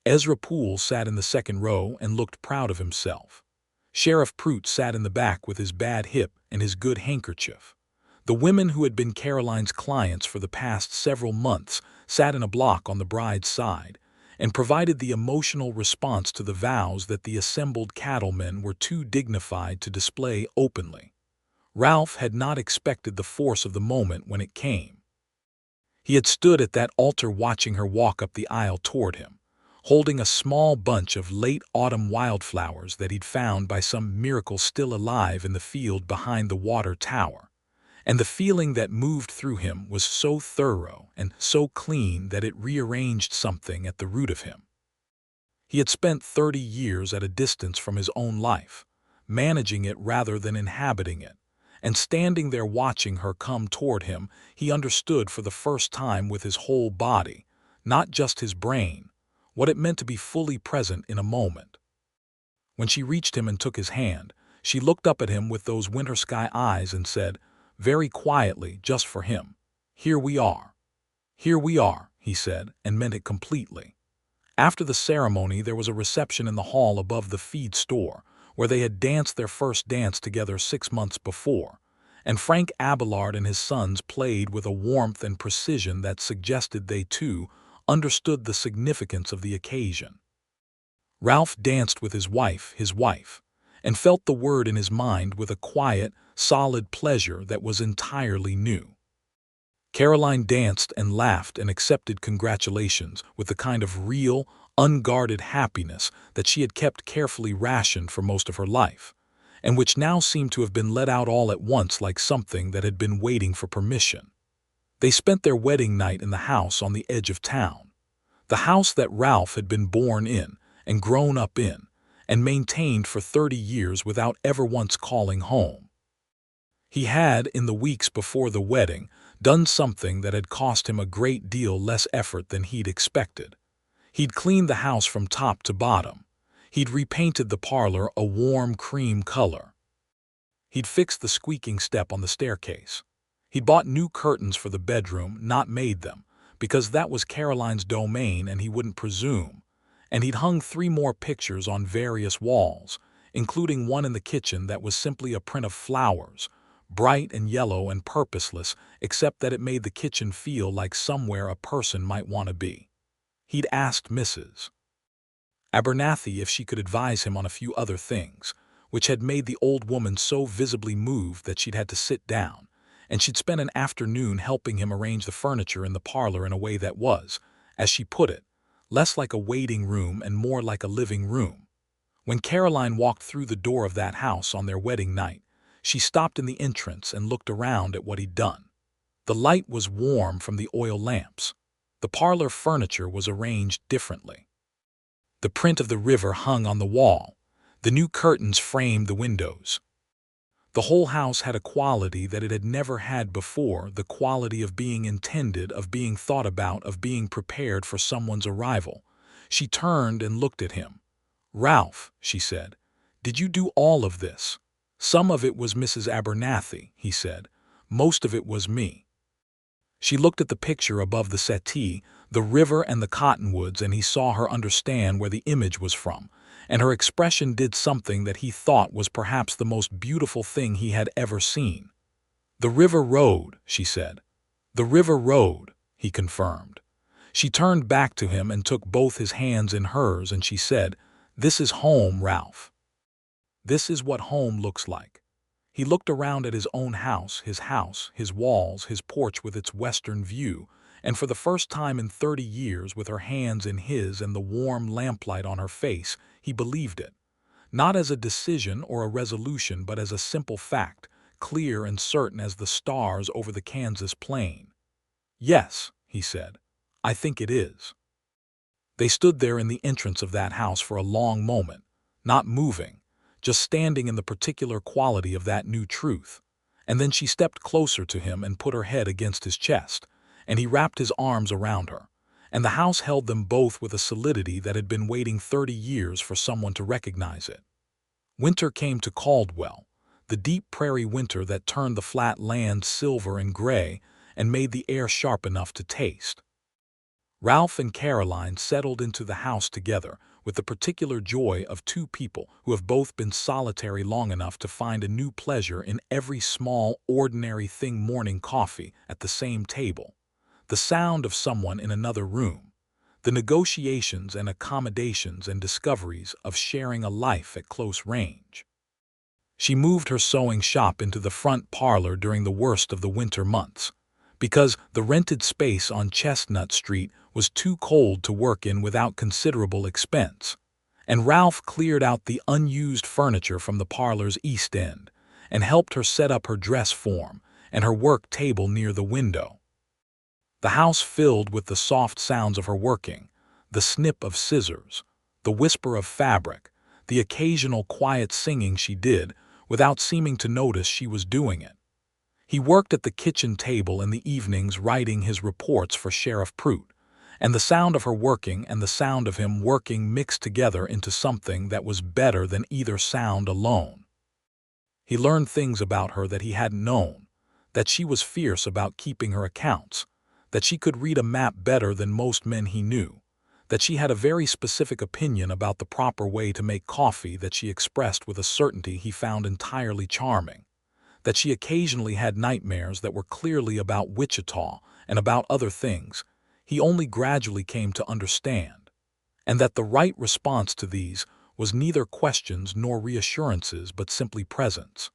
[SPEAKER 1] Ezra Poole sat in the second row and looked proud of himself. Sheriff Prout sat in the back with his bad hip and his good handkerchief. The women who had been Caroline's clients for the past several months sat in a block on the bride's side and provided the emotional response to the vows that the assembled cattlemen were too dignified to display openly. Ralph had not expected the force of the moment when it came. He had stood at that altar watching her walk up the aisle toward him, holding a small bunch of late autumn wildflowers that he'd found by some miracle still alive in the field behind the water tower. And the feeling that moved through him was so thorough and so clean that it rearranged something at the root of him. He had spent 30 years at a distance from his own life, managing it rather than inhabiting it, and standing there watching her come toward him, he understood for the first time with his whole body, not just his brain, what it meant to be fully present in a moment. When she reached him and took his hand, she looked up at him with those winter sky eyes and said, very quietly, just for him, "Here we are." "Here we are," he said, and meant it completely. After the ceremony, there was a reception in the hall above the feed store, where they had danced their first dance together 6 months before, and Frank Abelard and his sons played with a warmth and precision that suggested they, too, understood the significance of the occasion. Ralph danced with his wife, and felt the word in his mind with a quiet, solid pleasure that was entirely new. Caroline danced and laughed and accepted congratulations with the kind of real, unguarded happiness that she had kept carefully rationed for most of her life, and which now seemed to have been let out all at once like something that had been waiting for permission. They spent their wedding night in the house on the edge of town, the house that Ralph had been born in and grown up in, and maintained for 30 years without ever once calling home. He had, in the weeks before the wedding, done something that had cost him a great deal less effort than he'd expected. He'd cleaned the house from top to bottom. He'd repainted the parlor a warm cream color. He'd fixed the squeaking step on the staircase. He'd bought new curtains for the bedroom, not made them, because that was Caroline's domain and he wouldn't presume. And he'd hung 3 more pictures on various walls, including one in the kitchen that was simply a print of flowers, bright and yellow and purposeless, except that it made the kitchen feel like somewhere a person might want to be. He'd asked Mrs. Abernathy if she could advise him on a few other things, which had made the old woman so visibly moved that she'd had to sit down, and she'd spent an afternoon helping him arrange the furniture in the parlor in a way that was, as she put it, less like a waiting room and more like a living room. When Caroline walked through the door of that house on their wedding night, she stopped in the entrance and looked around at what he'd done. The light was warm from the oil lamps. The parlor furniture was arranged differently. The print of the river hung on the wall. The new curtains framed the windows. The whole house had a quality that it had never had before, the quality of being intended, of being thought about, of being prepared for someone's arrival. She turned and looked at him. "Ralph," she said, "did you do all of this?" "Some of it was Mrs. Abernathy," he said. "Most of it was me." She looked at the picture above the settee, the river and the cottonwoods, and he saw her understand where the image was from, and her expression did something that he thought was perhaps the most beautiful thing he had ever seen. "The river road," she said. "The river road," he confirmed. She turned back to him and took both his hands in hers, and she said, "This is home, Ralph. This is what home looks like." He looked around at his own house, his walls, his porch with its western view, And for the first time in 30 years, with her hands in his and the warm lamplight on her face, he believed it. Not as a decision or a resolution, but as a simple fact, clear and certain as the stars over the Kansas plain. "Yes," he said, "I think it is." They stood there in the entrance of that house for a long moment, not moving, just standing in the particular quality of that new truth. And then she stepped closer to him and put her head against his chest, and he wrapped his arms around her, and the house held them both with a solidity that had been waiting 30 years for someone to recognize it. Winter came to Caldwell, the deep prairie winter that turned the flat land silver and gray and made the air sharp enough to taste. Ralph and Caroline settled into the house together with the particular joy of two people who have both been solitary long enough to find a new pleasure in every small, ordinary thing: morning coffee at the same table, the sound of someone in another room, the negotiations and accommodations and discoveries of sharing a life at close range. She moved her sewing shop into the front parlor during the worst of the winter months, because the rented space on Chestnut Street was too cold to work in without considerable expense, and Ralph cleared out the unused furniture from the parlor's east end and helped her set up her dress form and her work table near the window. The house filled with the soft sounds of her working, the snip of scissors, the whisper of fabric, the occasional quiet singing she did without seeming to notice she was doing it. He worked at the kitchen table in the evenings writing his reports for Sheriff Prout, and the sound of her working and the sound of him working mixed together into something that was better than either sound alone. He learned things about her that he hadn't known, that she was fierce about keeping her accounts, that she could read a map better than most men he knew, that she had a very specific opinion about the proper way to make coffee that she expressed with a certainty he found entirely charming, that she occasionally had nightmares that were clearly about Wichita and about other things he only gradually came to understand, and that the right response to these was neither questions nor reassurances but simply presence.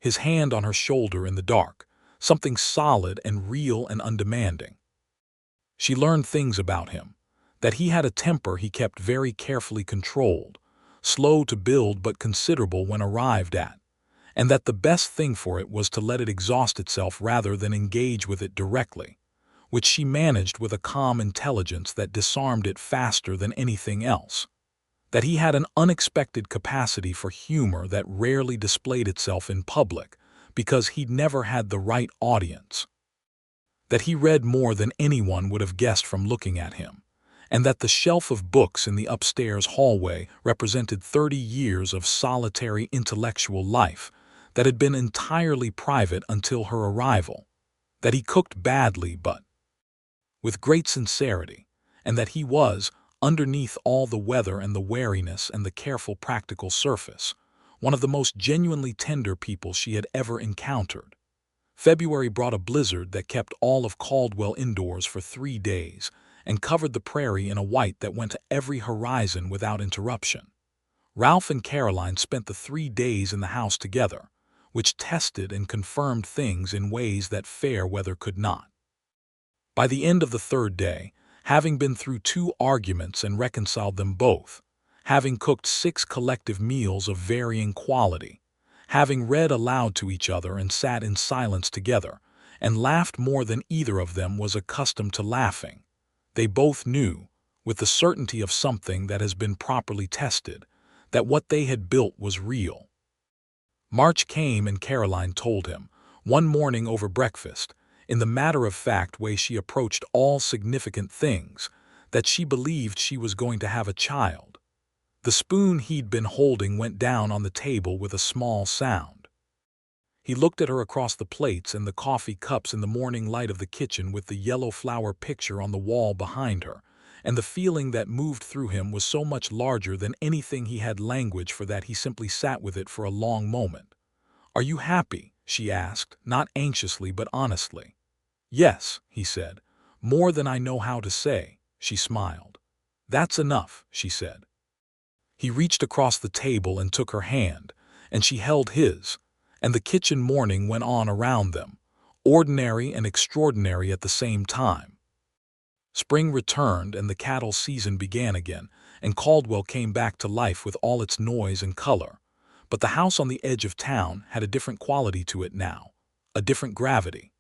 [SPEAKER 1] His hand on her shoulder in the dark, something solid and real and undemanding. She learned things about him, that he had a temper he kept very carefully controlled, slow to build but considerable when arrived at, and that the best thing for it was to let it exhaust itself rather than engage with it directly, which she managed with a calm intelligence that disarmed it faster than anything else, that he had an unexpected capacity for humor that rarely displayed itself in public because he'd never had the right audience, that he read more than anyone would have guessed from looking at him, and that the shelf of books in the upstairs hallway represented 30 years of solitary intellectual life that had been entirely private until her arrival, that he cooked badly but with great sincerity, and that he was, underneath all the weather and the wariness and the careful practical surface, one of the most genuinely tender people she had ever encountered. February brought a blizzard that kept all of Caldwell indoors for 3 days and covered the prairie in a white that went to every horizon without interruption. Ralph and Caroline spent the 3 days in the house together, which tested and confirmed things in ways that fair weather could not. By the end of the 3rd day, having been through 2 arguments and reconciled them both, having cooked 6 collective meals of varying quality, having read aloud to each other and sat in silence together, and laughed more than either of them was accustomed to laughing, they both knew, with the certainty of something that has been properly tested, that what they had built was real. March came and Caroline told him, one morning over breakfast, in the matter-of-fact way she approached all significant things, that she believed she was going to have a child. The spoon he'd been holding went down on the table with a small sound. He looked at her across the plates and the coffee cups in the morning light of the kitchen with the yellow flower picture on the wall behind her, and the feeling that moved through him was so much larger than anything he had language for that he simply sat with it for a long moment. "Are you happy?" she asked, not anxiously but honestly. "Yes," he said. "More than I know how to say," she smiled. "That's enough," she said. He reached across the table and took her hand, and she held his, and the kitchen morning went on around them, ordinary and extraordinary at the same time. Spring returned and the cattle season began again, and Caldwell came back to life with all its noise and color. But the house on the edge of town had a different quality to it now, a different gravity.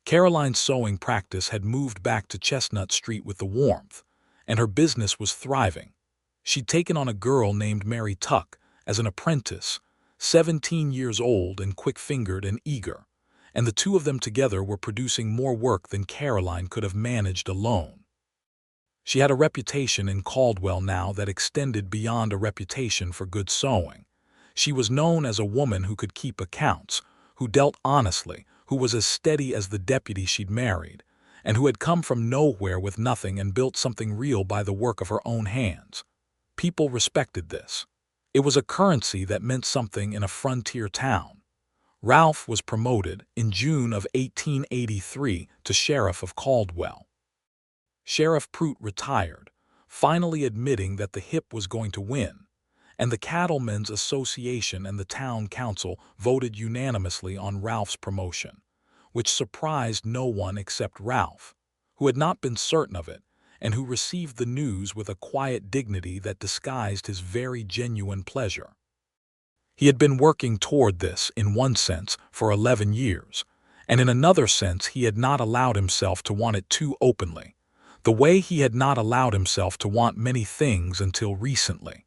[SPEAKER 1] Caroline's sewing practice had moved back to Chestnut Street with the warmth, and her business was thriving. She'd taken on a girl named Mary Tuck as an apprentice, 17 years old and quick-fingered and eager, and the two of them together were producing more work than Caroline could have managed alone. She had a reputation in Caldwell now that extended beyond a reputation for good sewing. She was known as a woman who could keep accounts, who dealt honestly, who was as steady as the deputy she'd married, and who had come from nowhere with nothing and built something real by the work of her own hands. People respected this. It was a currency that meant something in a frontier town. Ralph was promoted in June of 1883 to Sheriff of Caldwell. Sheriff Prout retired, finally admitting that the hip was going to win, and the Cattlemen's Association and the town council voted unanimously on Ralph's promotion, which surprised no one except Ralph, who had not been certain of it, and who received the news with a quiet dignity that disguised his very genuine pleasure. He had been working toward this, in one sense, for 11 years, and in another sense he had not allowed himself to want it too openly, the way he had not allowed himself to want many things until recently.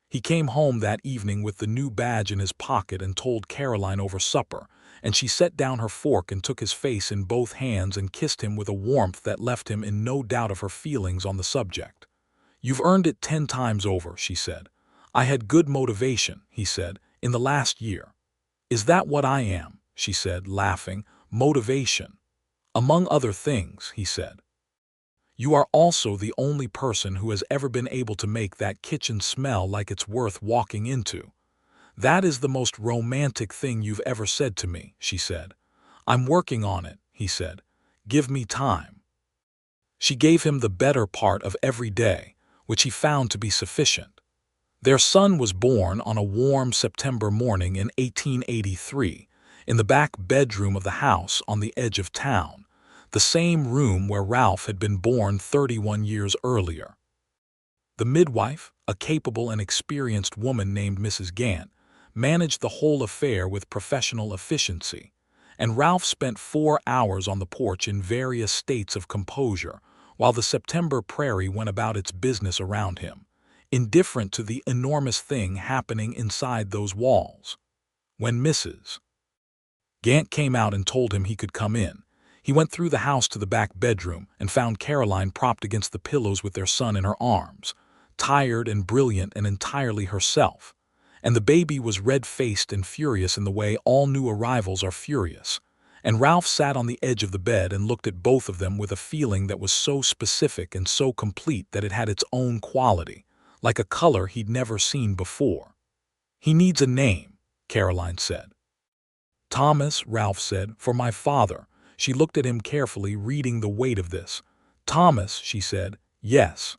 [SPEAKER 1] He came home that evening with the new badge in his pocket and told Caroline over supper, and she set down her fork and took his face in both hands and kissed him with a warmth that left him in no doubt of her feelings on the subject. "You've earned it 10 times over," she said. "I had good motivation," he said, "in the last year." "Is that what I am?" she said, laughing. "Motivation." "Among other things," he said. "You are also the only person who has ever been able to make that kitchen smell like it's worth walking into." "That is the most romantic thing you've ever said to me," she said. "I'm working on it," he said. "Give me time." She gave him the better part of every day, which he found to be sufficient. Their son was born on a warm September morning in 1883, in the back bedroom of the house on the edge of town, the same room where Ralph had been born 31 years earlier. The midwife, a capable and experienced woman named Mrs. Gant, managed the whole affair with professional efficiency, and Ralph spent 4 hours on the porch in various states of composure, while the September prairie went about its business around him, indifferent to the enormous thing happening inside those walls. When Mrs. Gant came out and told him he could come in, he went through the house to the back bedroom and found Caroline propped against the pillows with their son in her arms, tired and brilliant and entirely herself. And the baby was red-faced and furious in the way all new arrivals are furious, and Ralph sat on the edge of the bed and looked at both of them with a feeling that was so specific and so complete that it had its own quality, like a color he'd never seen before. "He needs a name," Caroline said. "Thomas," Ralph said, "for my father." She looked at him carefully, reading the weight of this. "Thomas," she said. "Yes."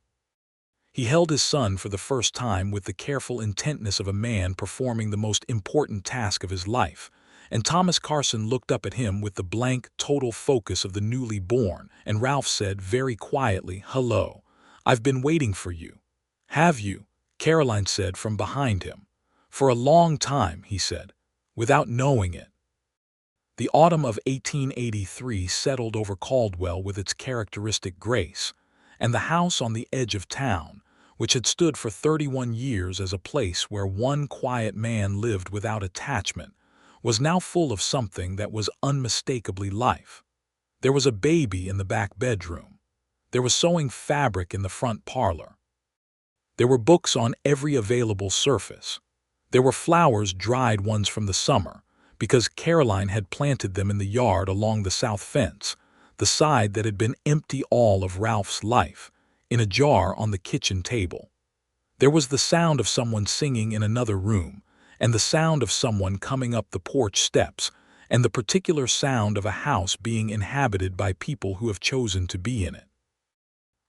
[SPEAKER 1] He held his son for the first time with the careful intentness of a man performing the most important task of his life, and Thomas Carson looked up at him with the blank, total focus of the newly born, and Ralph said very quietly, "Hello. I've been waiting for you." "Have you?" Caroline said from behind him. "For a long time," he said, without knowing it. The autumn of 1883 settled over Caldwell with its characteristic grace, and the house on the edge of town, which had stood for 31 years as a place where one quiet man lived without attachment, was now full of something that was unmistakably life. There was a baby in the back bedroom. There was sewing fabric in the front parlor. There were books on every available surface. There were flowers, dried ones from the summer, because Caroline had planted them in the yard along the south fence, the side that had been empty all of Ralph's life, in a jar on the kitchen table. There was the sound of someone singing in another room, and the sound of someone coming up the porch steps, and the particular sound of a house being inhabited by people who have chosen to be in it.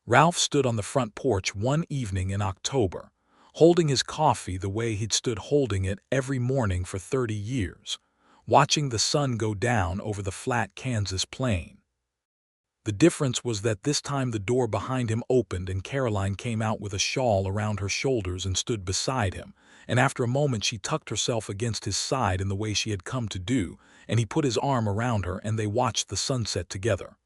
[SPEAKER 1] Ralph stood on the front porch one evening in October, holding his coffee the way he'd stood holding it every morning for 30 years, watching the sun go down over the flat Kansas plain. The difference was that this time the door behind him opened and Caroline came out with a shawl around her shoulders and stood beside him, and after a moment she tucked herself against his side in the way she had come to do, and he put his arm around her and they watched the sunset together.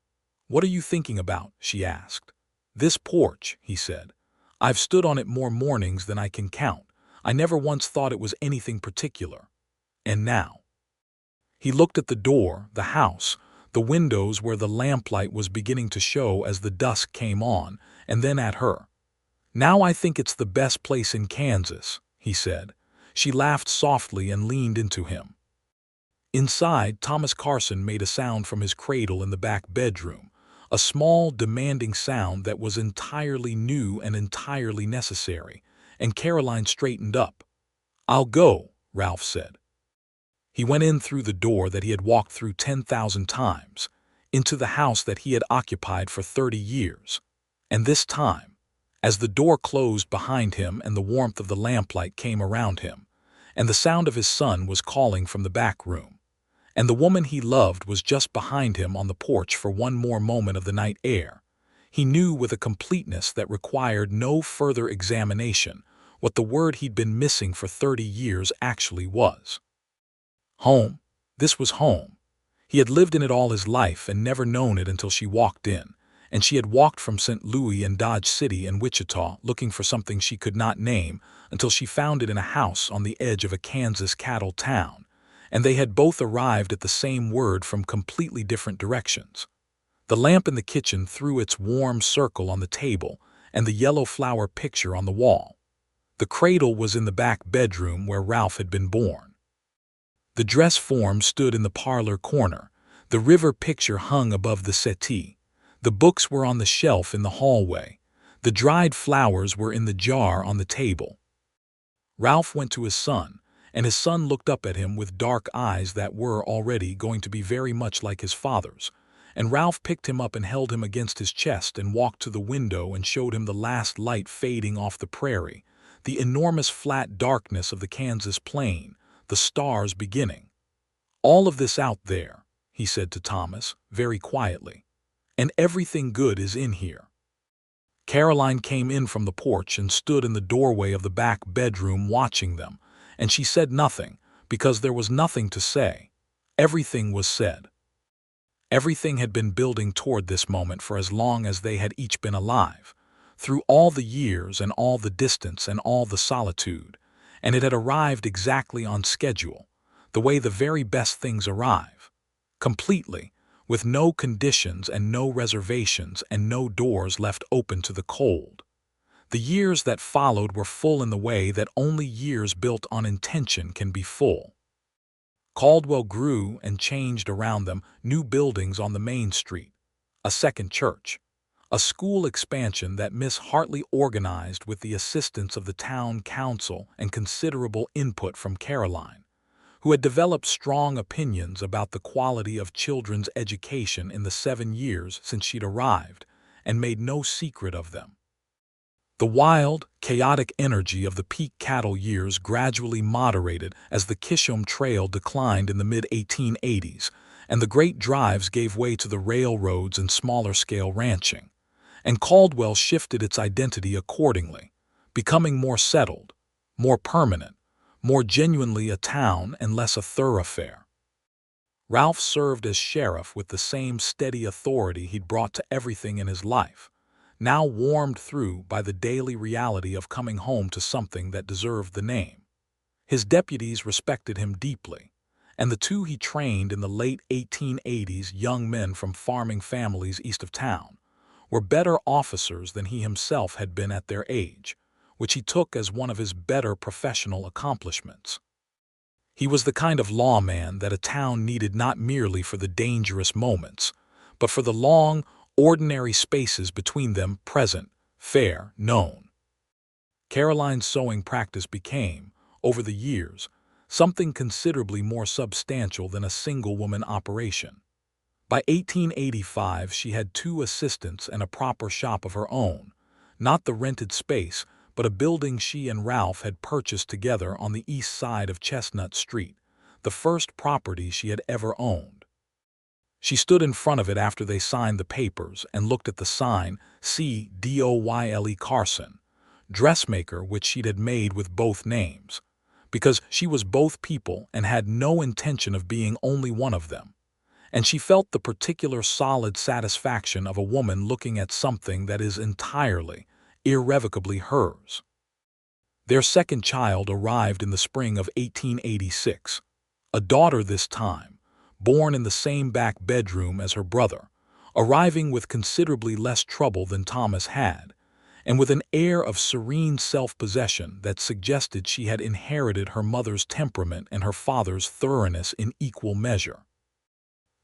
[SPEAKER 1] "What are you thinking about?" she asked. "This porch," he said. "I've stood on it more mornings than I can count. I never once thought it was anything particular. And now." He looked at the door, the house, the windows where the lamplight was beginning to show as the dusk came on, and then at her. "Now I think it's the best place in Kansas," he said. She laughed softly and leaned into him. Inside, Thomas Carson made a sound from his cradle in the back bedroom, a small, demanding sound that was entirely new and entirely necessary, and Caroline straightened up. "I'll go," Ralph said. He went in through the door that he had walked through 10,000 times, into the house that he had occupied for 30 years. And this time, as the door closed behind him and the warmth of the lamplight came around him, and the sound of his son was calling from the back room, and the woman he loved was just behind him on the porch for one more moment of the night air, he knew with a completeness that required no further examination what the word he'd been missing for 30 years actually was. Home. This was home. He had lived in it all his life and never known it until she walked in, and she had walked from St. Louis and Dodge City and Wichita looking for something she could not name until she found it in a house on the edge of a Kansas cattle town, and they had both arrived at the same word from completely different directions. The lamp in the kitchen threw its warm circle on the table and the yellow flower picture on the wall. The cradle was in the back bedroom where Ralph had been born. The dress form stood in the parlor corner. The river picture hung above the settee. The books were on the shelf in the hallway. The dried flowers were in the jar on the table. Ralph went to his son, and his son looked up at him with dark eyes that were already going to be very much like his father's, and Ralph picked him up and held him against his chest and walked to the window and showed him the last light fading off the prairie, the enormous flat darkness of the Kansas plain, the stars beginning. "All of this out there," he said to Thomas, very quietly, "and everything good is in here." Caroline came in from the porch and stood in the doorway of the back bedroom watching them, and she said nothing, because there was nothing to say. Everything was said. Everything had been building toward this moment for as long as they had each been alive, through all the years and all the distance and all the solitude, and it had arrived exactly on schedule, the way the very best things arrive, completely, with no conditions and no reservations and no doors left open to the cold. The years that followed were full in the way that only years built on intention can be full. Caldwell grew and changed around them, new buildings on the main street, a second church, a school expansion that Miss Hartley organized with the assistance of the town council and considerable input from Caroline, who had developed strong opinions about the quality of children's education in the 7 years since she'd arrived, and made no secret of them. The wild, chaotic energy of the peak cattle years gradually moderated as the Kishom Trail declined in the mid-1880s, and the great drives gave way to the railroads and smaller-scale ranching, and Caldwell shifted its identity accordingly, becoming more settled, more permanent, more genuinely a town and less a thoroughfare. Ralph served as sheriff with the same steady authority he'd brought to everything in his life, now warmed through by the daily reality of coming home to something that deserved the name. His deputies respected him deeply, and the two he trained in the late 1880s, young men from farming families east of town, were better officers than he himself had been at their age, which he took as one of his better professional accomplishments. He was the kind of lawman that a town needed not merely for the dangerous moments, but for the long, ordinary spaces between them, present, fair, known. Caroline's sewing practice became, over the years, something considerably more substantial than a single-woman operation. By 1885, she had 2 assistants and a proper shop of her own, not the rented space, but a building she and Ralph had purchased together on the east side of Chestnut Street, the first property she had ever owned. She stood in front of it after they signed the papers and looked at the sign, C. Doyle Carson, dressmaker, which she'd had made with both names, because she was both people and had no intention of being only one of them. And she felt the particular solid satisfaction of a woman looking at something that is entirely, irrevocably hers. Their second child arrived in the spring of 1886, a daughter this time, born in the same back bedroom as her brother, arriving with considerably less trouble than Thomas had, and with an air of serene self-possession that suggested she had inherited her mother's temperament and her father's thoroughness in equal measure.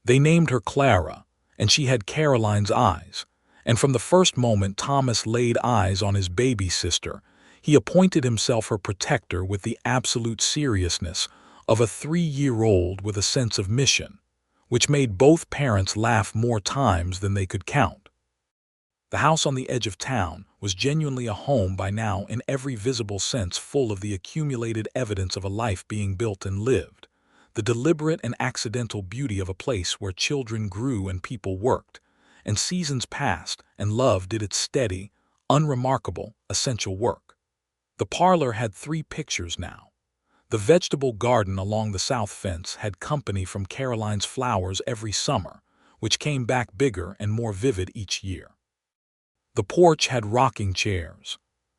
[SPEAKER 1] They named her Clara, and she had Caroline's eyes, and from the first moment Thomas laid eyes on his baby sister, he appointed himself her protector with the absolute seriousness of a 3-year-old with a sense of mission, which made both parents laugh more times than they could count. The house on the edge of town was genuinely a home by now in every visible sense, full of the accumulated evidence of a life being built and lived, the deliberate and accidental beauty of a place where children grew and people worked, and seasons passed and love did its steady, unremarkable, essential work. The parlor had 3 pictures now. The vegetable garden along the south fence had company from Caroline's flowers every summer, which came back bigger and more vivid each year. The porch had rocking chairs.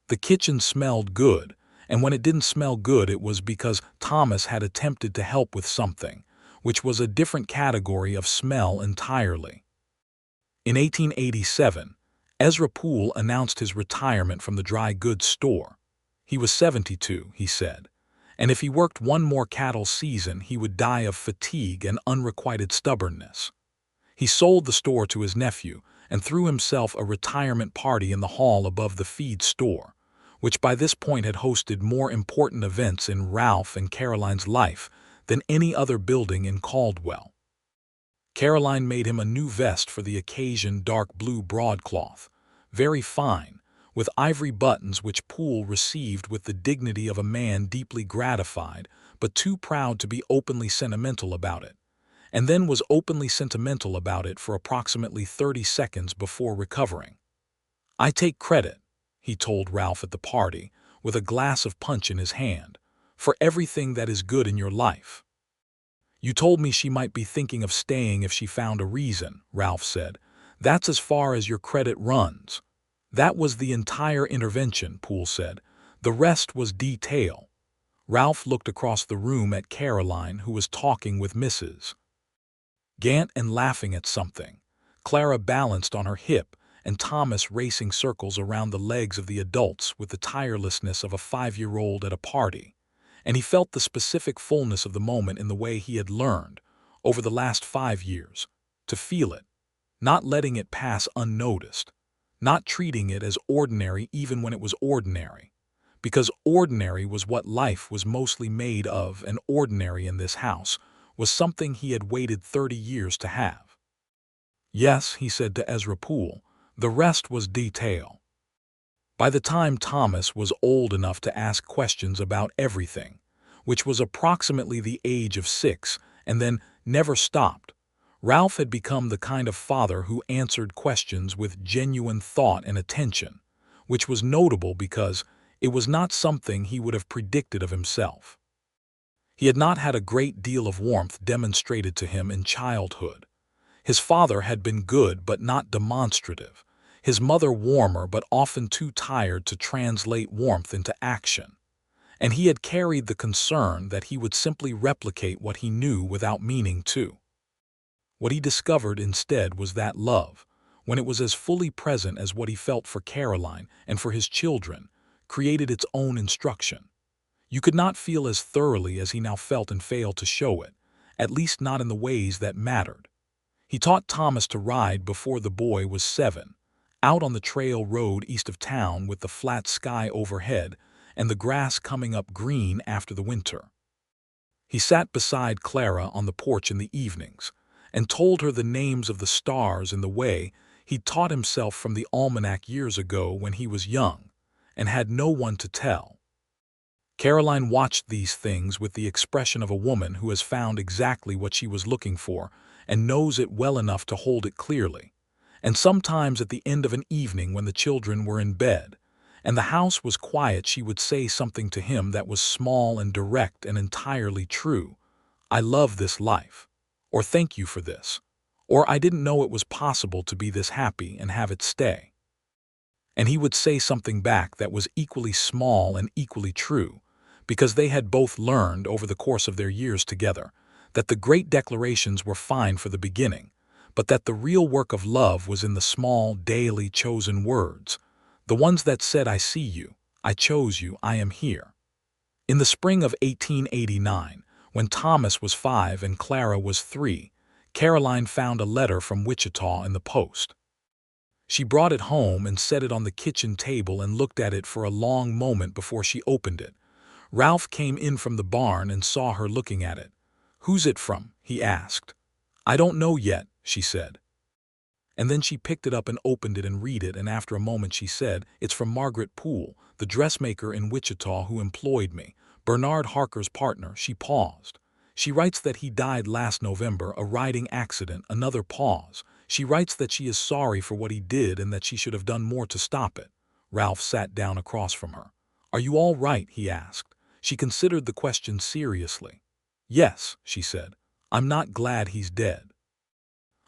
[SPEAKER 1] The kitchen smelled good, and when it didn't smell good it was because Thomas had attempted to help with something, which was a different category of smell entirely. In 1887, Ezra Poole announced his retirement from the dry goods store. He was 72, he said, and if he worked one more cattle season he would die of fatigue and unrequited stubbornness. He sold the store to his nephew and threw himself a retirement party in the hall above the feed store, which by this point had hosted more important events in Ralph and Caroline's life than any other building in Caldwell. Caroline made him a new vest for the occasion, dark blue broadcloth, very fine, with ivory buttons, which Poole received with the dignity of a man deeply gratified but too proud to be openly sentimental about it, and then was openly sentimental about it for approximately 30 seconds before recovering. "I take credit," he told Ralph at the party, with a glass of punch in his hand, "for everything that is good in your life." "You told me she might be thinking of staying if she found a reason," Ralph said. "That's as far as your credit runs." "That was the entire intervention," Poole said. "The rest was detail." Ralph looked across the room at Caroline, who was talking with Mrs. Gant and laughing at something, Clara balanced on her hip, and Thomas racing circles around the legs of the adults with the tirelessness of a 5-year-old at a party, and he felt the specific fullness of the moment in the way he had learned, over the last 5 years, to feel it, not letting it pass unnoticed, not treating it as ordinary even when it was ordinary, because ordinary was what life was mostly made of, and ordinary in this house was something he had waited 30 years to have. "Yes," he said to Ezra Poole, "the rest was detail." By the time Thomas was old enough to ask questions about everything, which was approximately the age of 6, and then never stopped, Ralph had become the kind of father who answered questions with genuine thought and attention, which was notable because it was not something he would have predicted of himself. He had not had a great deal of warmth demonstrated to him in childhood. His father had been good but not demonstrative, his mother warmer but often too tired to translate warmth into action, and he had carried the concern that he would simply replicate what he knew without meaning to. What he discovered instead was that love, when it was as fully present as what he felt for Caroline and for his children, created its own instruction. You could not feel as thoroughly as he now felt and fail to show it, at least not in the ways that mattered. He taught Thomas to ride before the boy was 7, out on the trail road east of town with the flat sky overhead and the grass coming up green after the winter. He sat beside Clara on the porch in the evenings and told her the names of the stars in the way he'd taught himself from the almanac years ago when he was young and had no one to tell. Caroline watched these things with the expression of a woman who has found exactly what she was looking for and knows it well enough to hold it clearly. And sometimes at the end of an evening when the children were in bed and the house was quiet, she would say something to him that was small and direct and entirely true. "I love this life," or "Thank you for this," or "I didn't know it was possible to be this happy and have it stay." And he would say something back that was equally small and equally true, because they had both learned over the course of their years together that the great declarations were fine for the beginning, but that the real work of love was in the small, daily chosen words, the ones that said, "I see you, I chose you, I am here." In the spring of 1889, when Thomas was 5 and Clara was 3, Caroline found a letter from Wichita in the post. She brought it home and set it on the kitchen table and looked at it for a long moment before she opened it. Ralph came in from the barn and saw her looking at it. "Who's it from?" he asked. "I don't know yet," she said. And then she picked it up and opened it and read it, and after a moment she said, "It's from Margaret Poole, the dressmaker in Wichita who employed me, Bernard Harker's partner." She paused. "She writes that he died last November, a riding accident." Another pause. "She writes that she is sorry for what he did and that she should have done more to stop it." Ralph sat down across from her. "Are you all right?" he asked. She considered the question seriously. "Yes," she said. "I'm not glad he's dead.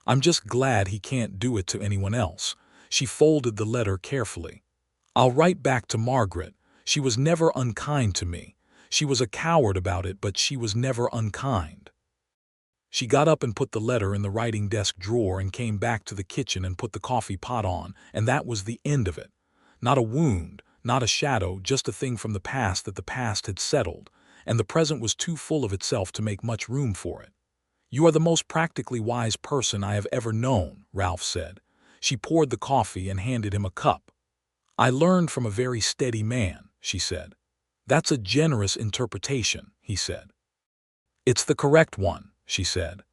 [SPEAKER 1] I'm just glad he can't do it to anyone else." She folded the letter carefully. "I'll write back to Margaret. She was never unkind to me. She was a coward about it, but she was never unkind." She got up and put the letter in the writing desk drawer and came back to the kitchen and put the coffee pot on, and that was the end of it. Not a wound, not a shadow, just a thing from the past that the past had settled, and the present was too full of itself to make much room for it. "You are the most practically wise person I have ever known," Ralph said. She poured the coffee and handed him a cup. "I learned from a very steady man," she said. "That's a generous interpretation," he said. "It's the correct one," she said.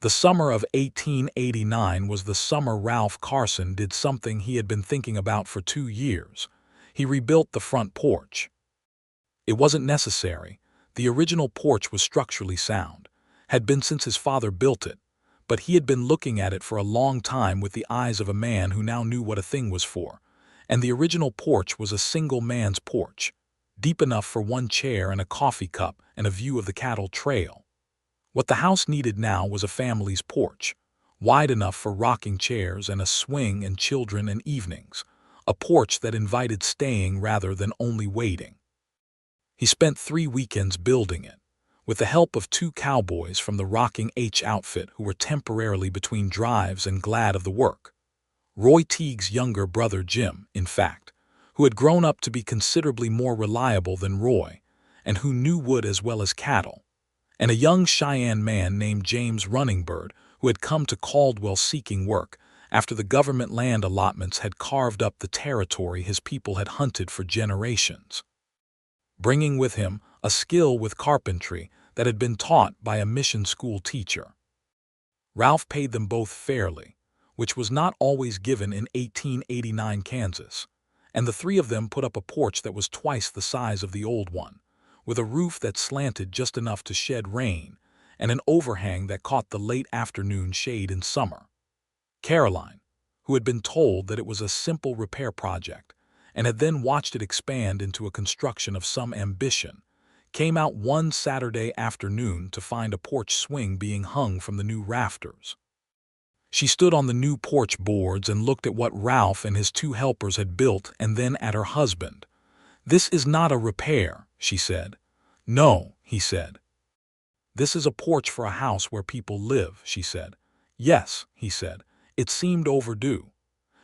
[SPEAKER 1] The summer of 1889 was the summer Ralph Carson did something he had been thinking about for 2 years. He rebuilt the front porch. It wasn't necessary. The original porch was structurally sound, had been since his father built it, but he had been looking at it for a long time with the eyes of a man who now knew what a thing was for. And the original porch was a single man's porch, deep enough for one chair and a coffee cup and a view of the cattle trail. What the house needed now was a family's porch, wide enough for rocking chairs and a swing and children and evenings, a porch that invited staying rather than only waiting. He spent 3 weekends building it, with the help of 2 cowboys from the Rocking H outfit who were temporarily between drives and glad of the work. Roy Teague's younger brother Jim, in fact, who had grown up to be considerably more reliable than Roy, and who knew wood as well as cattle, and a young Cheyenne man named James Runningbird, who had come to Caldwell seeking work after the government land allotments had carved up the territory his people had hunted for generations, bringing with him a skill with carpentry that had been taught by a mission school teacher. Ralph paid them both fairly, which was not always given in 1889 Kansas, and the 3 of them put up a porch that was twice the size of the old one, with a roof that slanted just enough to shed rain, and an overhang that caught the late afternoon shade in summer. Caroline, who had been told that it was a simple repair project, and had then watched it expand into a construction of some ambition, came out one Saturday afternoon to find a porch swing being hung from the new rafters. She stood on the new porch boards and looked at what Ralph and his 2 helpers had built and then at her husband. "This is not a repair," she said. "No," he said. "This is a porch for a house where people live," she said. "Yes," he said. It seemed overdue.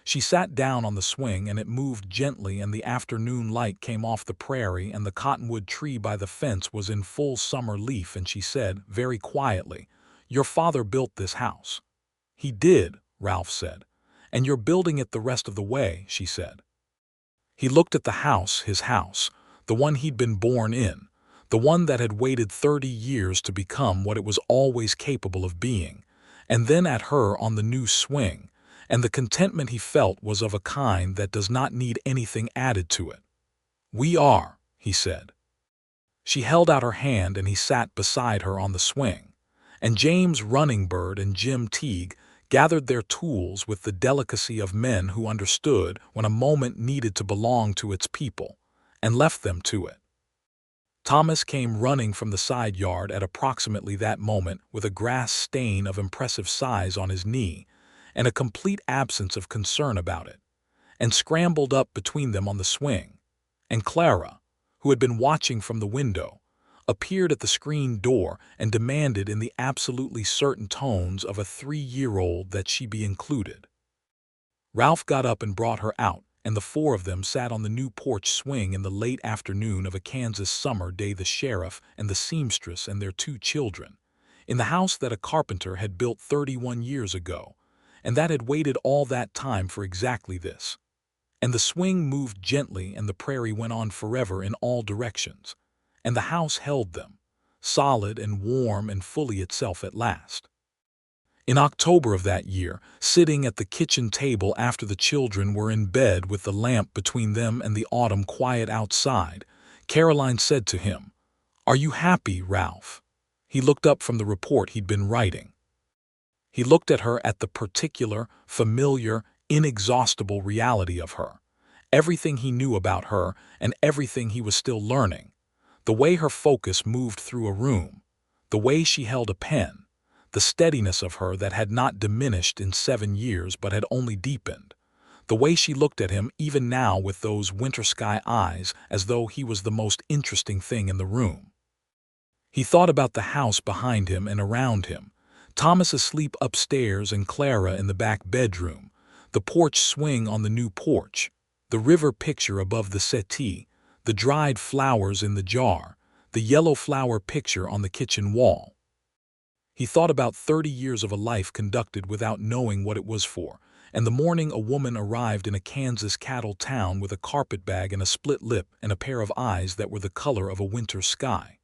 [SPEAKER 1] She sat down on the swing and it moved gently, and the afternoon light came off the prairie and the cottonwood tree by the fence was in full summer leaf, and she said, very quietly, "Your father built this house." "He did," Ralph said. "And you're building it the rest of the way," she said. He looked at the house, his house, the one he'd been born in, the one that had waited 30 years to become what it was always capable of being, and then at her on the new swing, and the contentment he felt was of a kind that does not need anything added to it. "We are," he said. She held out her hand and he sat beside her on the swing. And James Running Bird and Jim Teague gathered their tools with the delicacy of men who understood when a moment needed to belong to its people, and left them to it. Thomas came running from the side yard at approximately that moment with a grass stain of impressive size on his knee and a complete absence of concern about it, and scrambled up between them on the swing. And Clara, who had been watching from the window, appeared at the screen door and demanded in the absolutely certain tones of a 3-year-old that she be included. Ralph got up and brought her out, and the four of them sat on the new porch swing in the late afternoon of a Kansas summer day, the sheriff and the seamstress and their 2 children, in the house that a carpenter had built 31 years ago, and that had waited all that time for exactly this. And the swing moved gently and the prairie went on forever in all directions, and the house held them, solid and warm and fully itself at last. In October of that year, sitting at the kitchen table after the children were in bed with the lamp between them and the autumn quiet outside, Caroline said to him, "Are you happy, Ralph?" He looked up from the report he'd been writing. He looked at her, at the particular, familiar, inexhaustible reality of her, everything he knew about her and everything he was still learning, the way her focus moved through a room, the way she held a pen, the steadiness of her that had not diminished in 7 years but had only deepened, the way she looked at him even now with those winter sky eyes as though he was the most interesting thing in the room. He thought about the house behind him and around him, Thomas asleep upstairs and Clara in the back bedroom, the porch swing on the new porch, the river picture above the settee, the dried flowers in the jar, the yellow flower picture on the kitchen wall. He thought about 30 years of a life conducted without knowing what it was for, and the morning a woman arrived in a Kansas cattle town with a carpetbag and a split lip and a pair of eyes that were the color of a winter sky.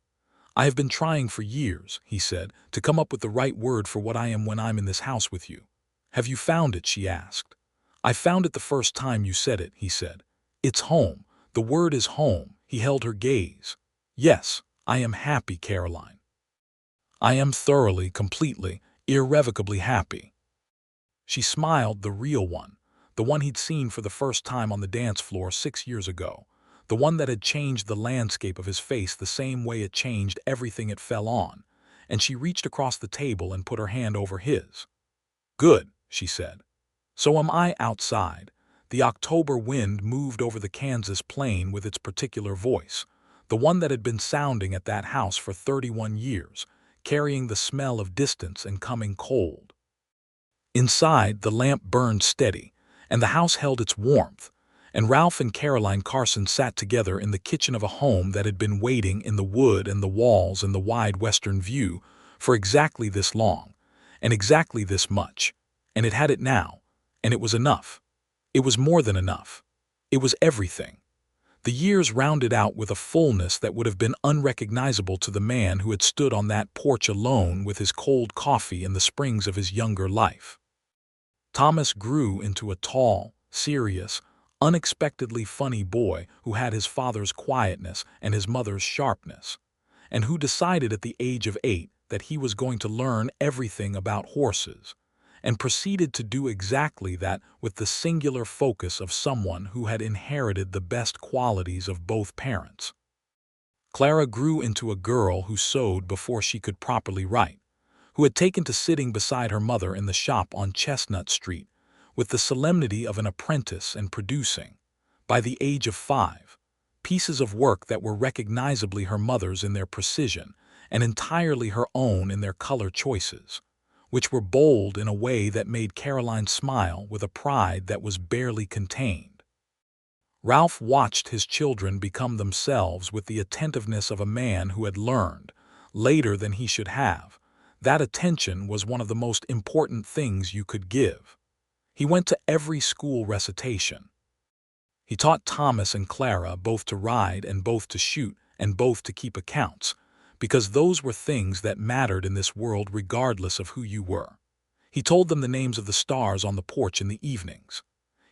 [SPEAKER 1] "I have been trying for years," he said, "to come up with the right word for what I am when I'm in this house with you." "Have you found it?" she asked. "I found it the first time you said it," he said. "It's home. The word is home." He held her gaze. "Yes, I am happy, Caroline. I am thoroughly, completely, irrevocably happy." She smiled, the real one, the one he'd seen for the first time on the dance floor 6 years ago, the one that had changed the landscape of his face the same way it changed everything it fell on, and she reached across the table and put her hand over his. "Good," she said. "So am I outside." The October wind moved over the Kansas plain with its particular voice, the one that had been sounding at that house for 31 years, carrying the smell of distance and coming cold. Inside, the lamp burned steady, and the house held its warmth, and Ralph and Caroline Carson sat together in the kitchen of a home that had been waiting in the wood and the walls and the wide western view for exactly this long, and exactly this much, and it had it now, and it was enough. It was more than enough. It was everything. The years rounded out with a fullness that would have been unrecognizable to the man who had stood on that porch alone with his cold coffee in the springs of his younger life. Thomas grew into a tall, serious, unexpectedly funny boy who had his father's quietness and his mother's sharpness, and who decided at the age of 8 that he was going to learn everything about horses, and proceeded to do exactly that with the singular focus of someone who had inherited the best qualities of both parents. Clara grew into a girl who sewed before she could properly write, who had taken to sitting beside her mother in the shop on Chestnut Street with the solemnity of an apprentice and producing, by the age of 5, pieces of work that were recognizably her mother's in their precision and entirely her own in their color choices, which were bold in a way that made Caroline smile with a pride that was barely contained. Ralph watched his children become themselves with the attentiveness of a man who had learned, later than he should have, that attention was one of the most important things you could give. He went to every school recitation. He taught Thomas and Clara both to ride and both to shoot and both to keep accounts, because those were things that mattered in this world regardless of who you were. He told them the names of the stars on the porch in the evenings.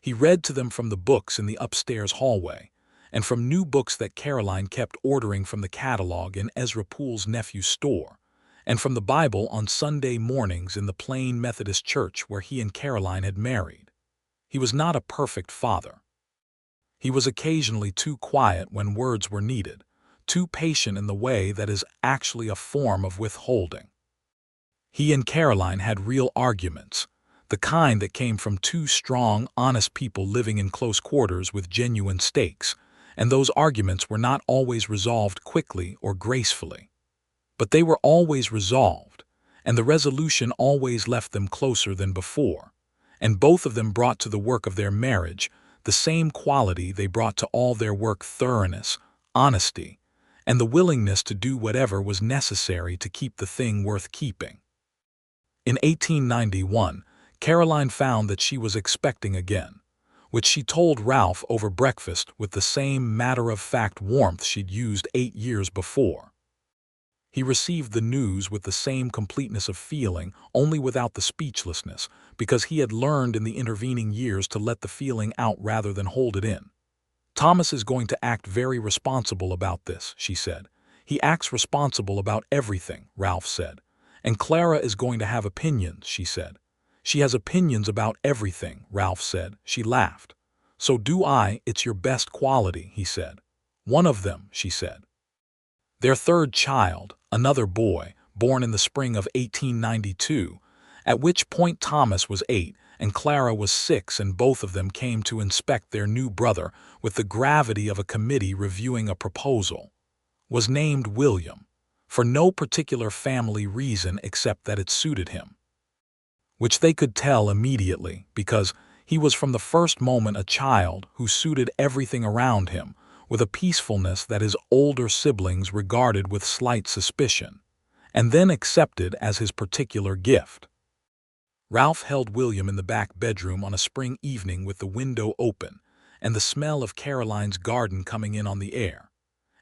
[SPEAKER 1] He read to them from the books in the upstairs hallway, and from new books that Caroline kept ordering from the catalog in Ezra Poole's nephew's store, and from the Bible on Sunday mornings in the Plain Methodist Church where he and Caroline had married. He was not a perfect father. He was occasionally too quiet when words were needed, too patient in the way that is actually a form of withholding. He and Caroline had real arguments, the kind that came from two strong, honest people living in close quarters with genuine stakes, and those arguments were not always resolved quickly or gracefully. But they were always resolved, and the resolution always left them closer than before, and both of them brought to the work of their marriage the same quality they brought to all their work: thoroughness, honesty, and the willingness to do whatever was necessary to keep the thing worth keeping. In 1891, Caroline found that she was expecting again, which she told Ralph over breakfast with the same matter-of-fact warmth she'd used 8 years before. He received the news with the same completeness of feeling, only without the speechlessness, because he had learned in the intervening years to let the feeling out rather than hold it in. "Thomas is going to act very responsible about this," she said. "He acts responsible about everything," Ralph said. "And Clara is going to have opinions," she said. "She has opinions about everything," Ralph said. She laughed. "So do I. It's your best quality," he said. "One of them," she said. Their third child, another boy, born in the spring of 1892, at which point Thomas was 8 and Clara was 6, and both of them came to inspect their new brother with the gravity of a committee reviewing a proposal, was named William, for no particular family reason except that it suited him, which they could tell immediately, because he was from the first moment a child who suited everything around him with a peacefulness that his older siblings regarded with slight suspicion, and then accepted as his particular gift. Ralph held William in the back bedroom on a spring evening with the window open and the smell of Caroline's garden coming in on the air,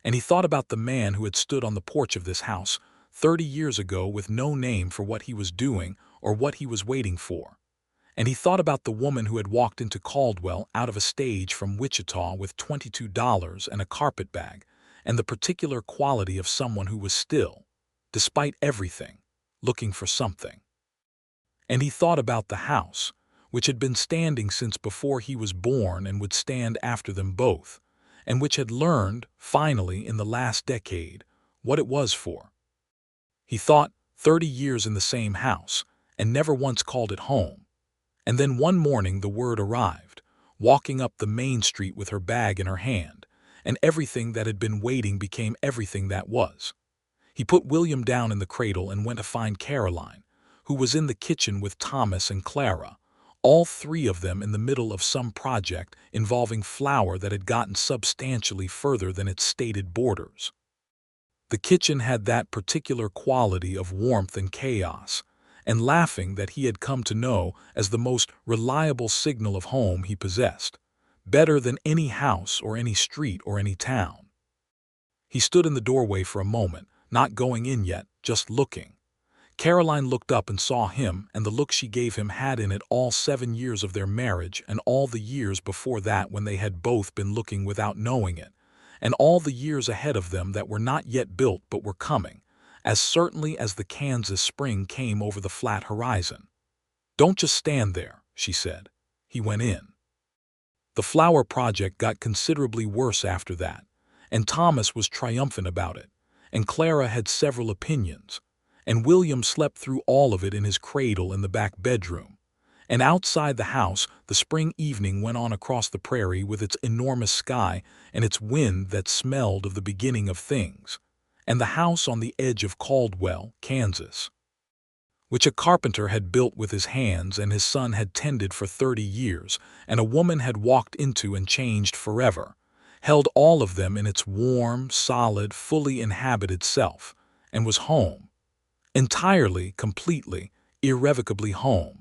[SPEAKER 1] and he thought about the man who had stood on the porch of this house 30 years ago with no name for what he was doing or what he was waiting for. And he thought about the woman who had walked into Caldwell out of a stage from Wichita with $22 and a carpetbag, and the particular quality of someone who was still, despite everything, looking for something. And he thought about the house, which had been standing since before he was born and would stand after them both, and which had learned, finally in the last decade, what it was for. He thought 30 years in the same house, and never once called it home. And then one morning the word arrived, walking up the main street with her bag in her hand, and everything that had been waiting became everything that was. He put William down in the cradle and went to find Caroline, who was in the kitchen with Thomas and Clara, all three of them in the middle of some project involving flour that had gotten substantially further than its stated borders. The kitchen had that particular quality of warmth and chaos, and laughing that he had come to know as the most reliable signal of home he possessed, better than any house or any street or any town. He stood in the doorway for a moment, not going in yet, just looking. Caroline looked up and saw him, and the look she gave him had in it all 7 years of their marriage and all the years before that when they had both been looking without knowing it, and all the years ahead of them that were not yet built but were coming, as certainly as the Kansas spring came over the flat horizon. "Don't just stand there," she said. He went in. The flower project got considerably worse after that, and Thomas was triumphant about it, and Clara had several opinions, and William slept through all of it in his cradle in the back bedroom. And outside the house, the spring evening went on across the prairie with its enormous sky and its wind that smelled of the beginning of things, and the house on the edge of Caldwell, Kansas, which a carpenter had built with his hands and his son had tended for 30 years, and a woman had walked into and changed forever, held all of them in its warm, solid, fully inhabited self, and was home. Entirely, completely, irrevocably home.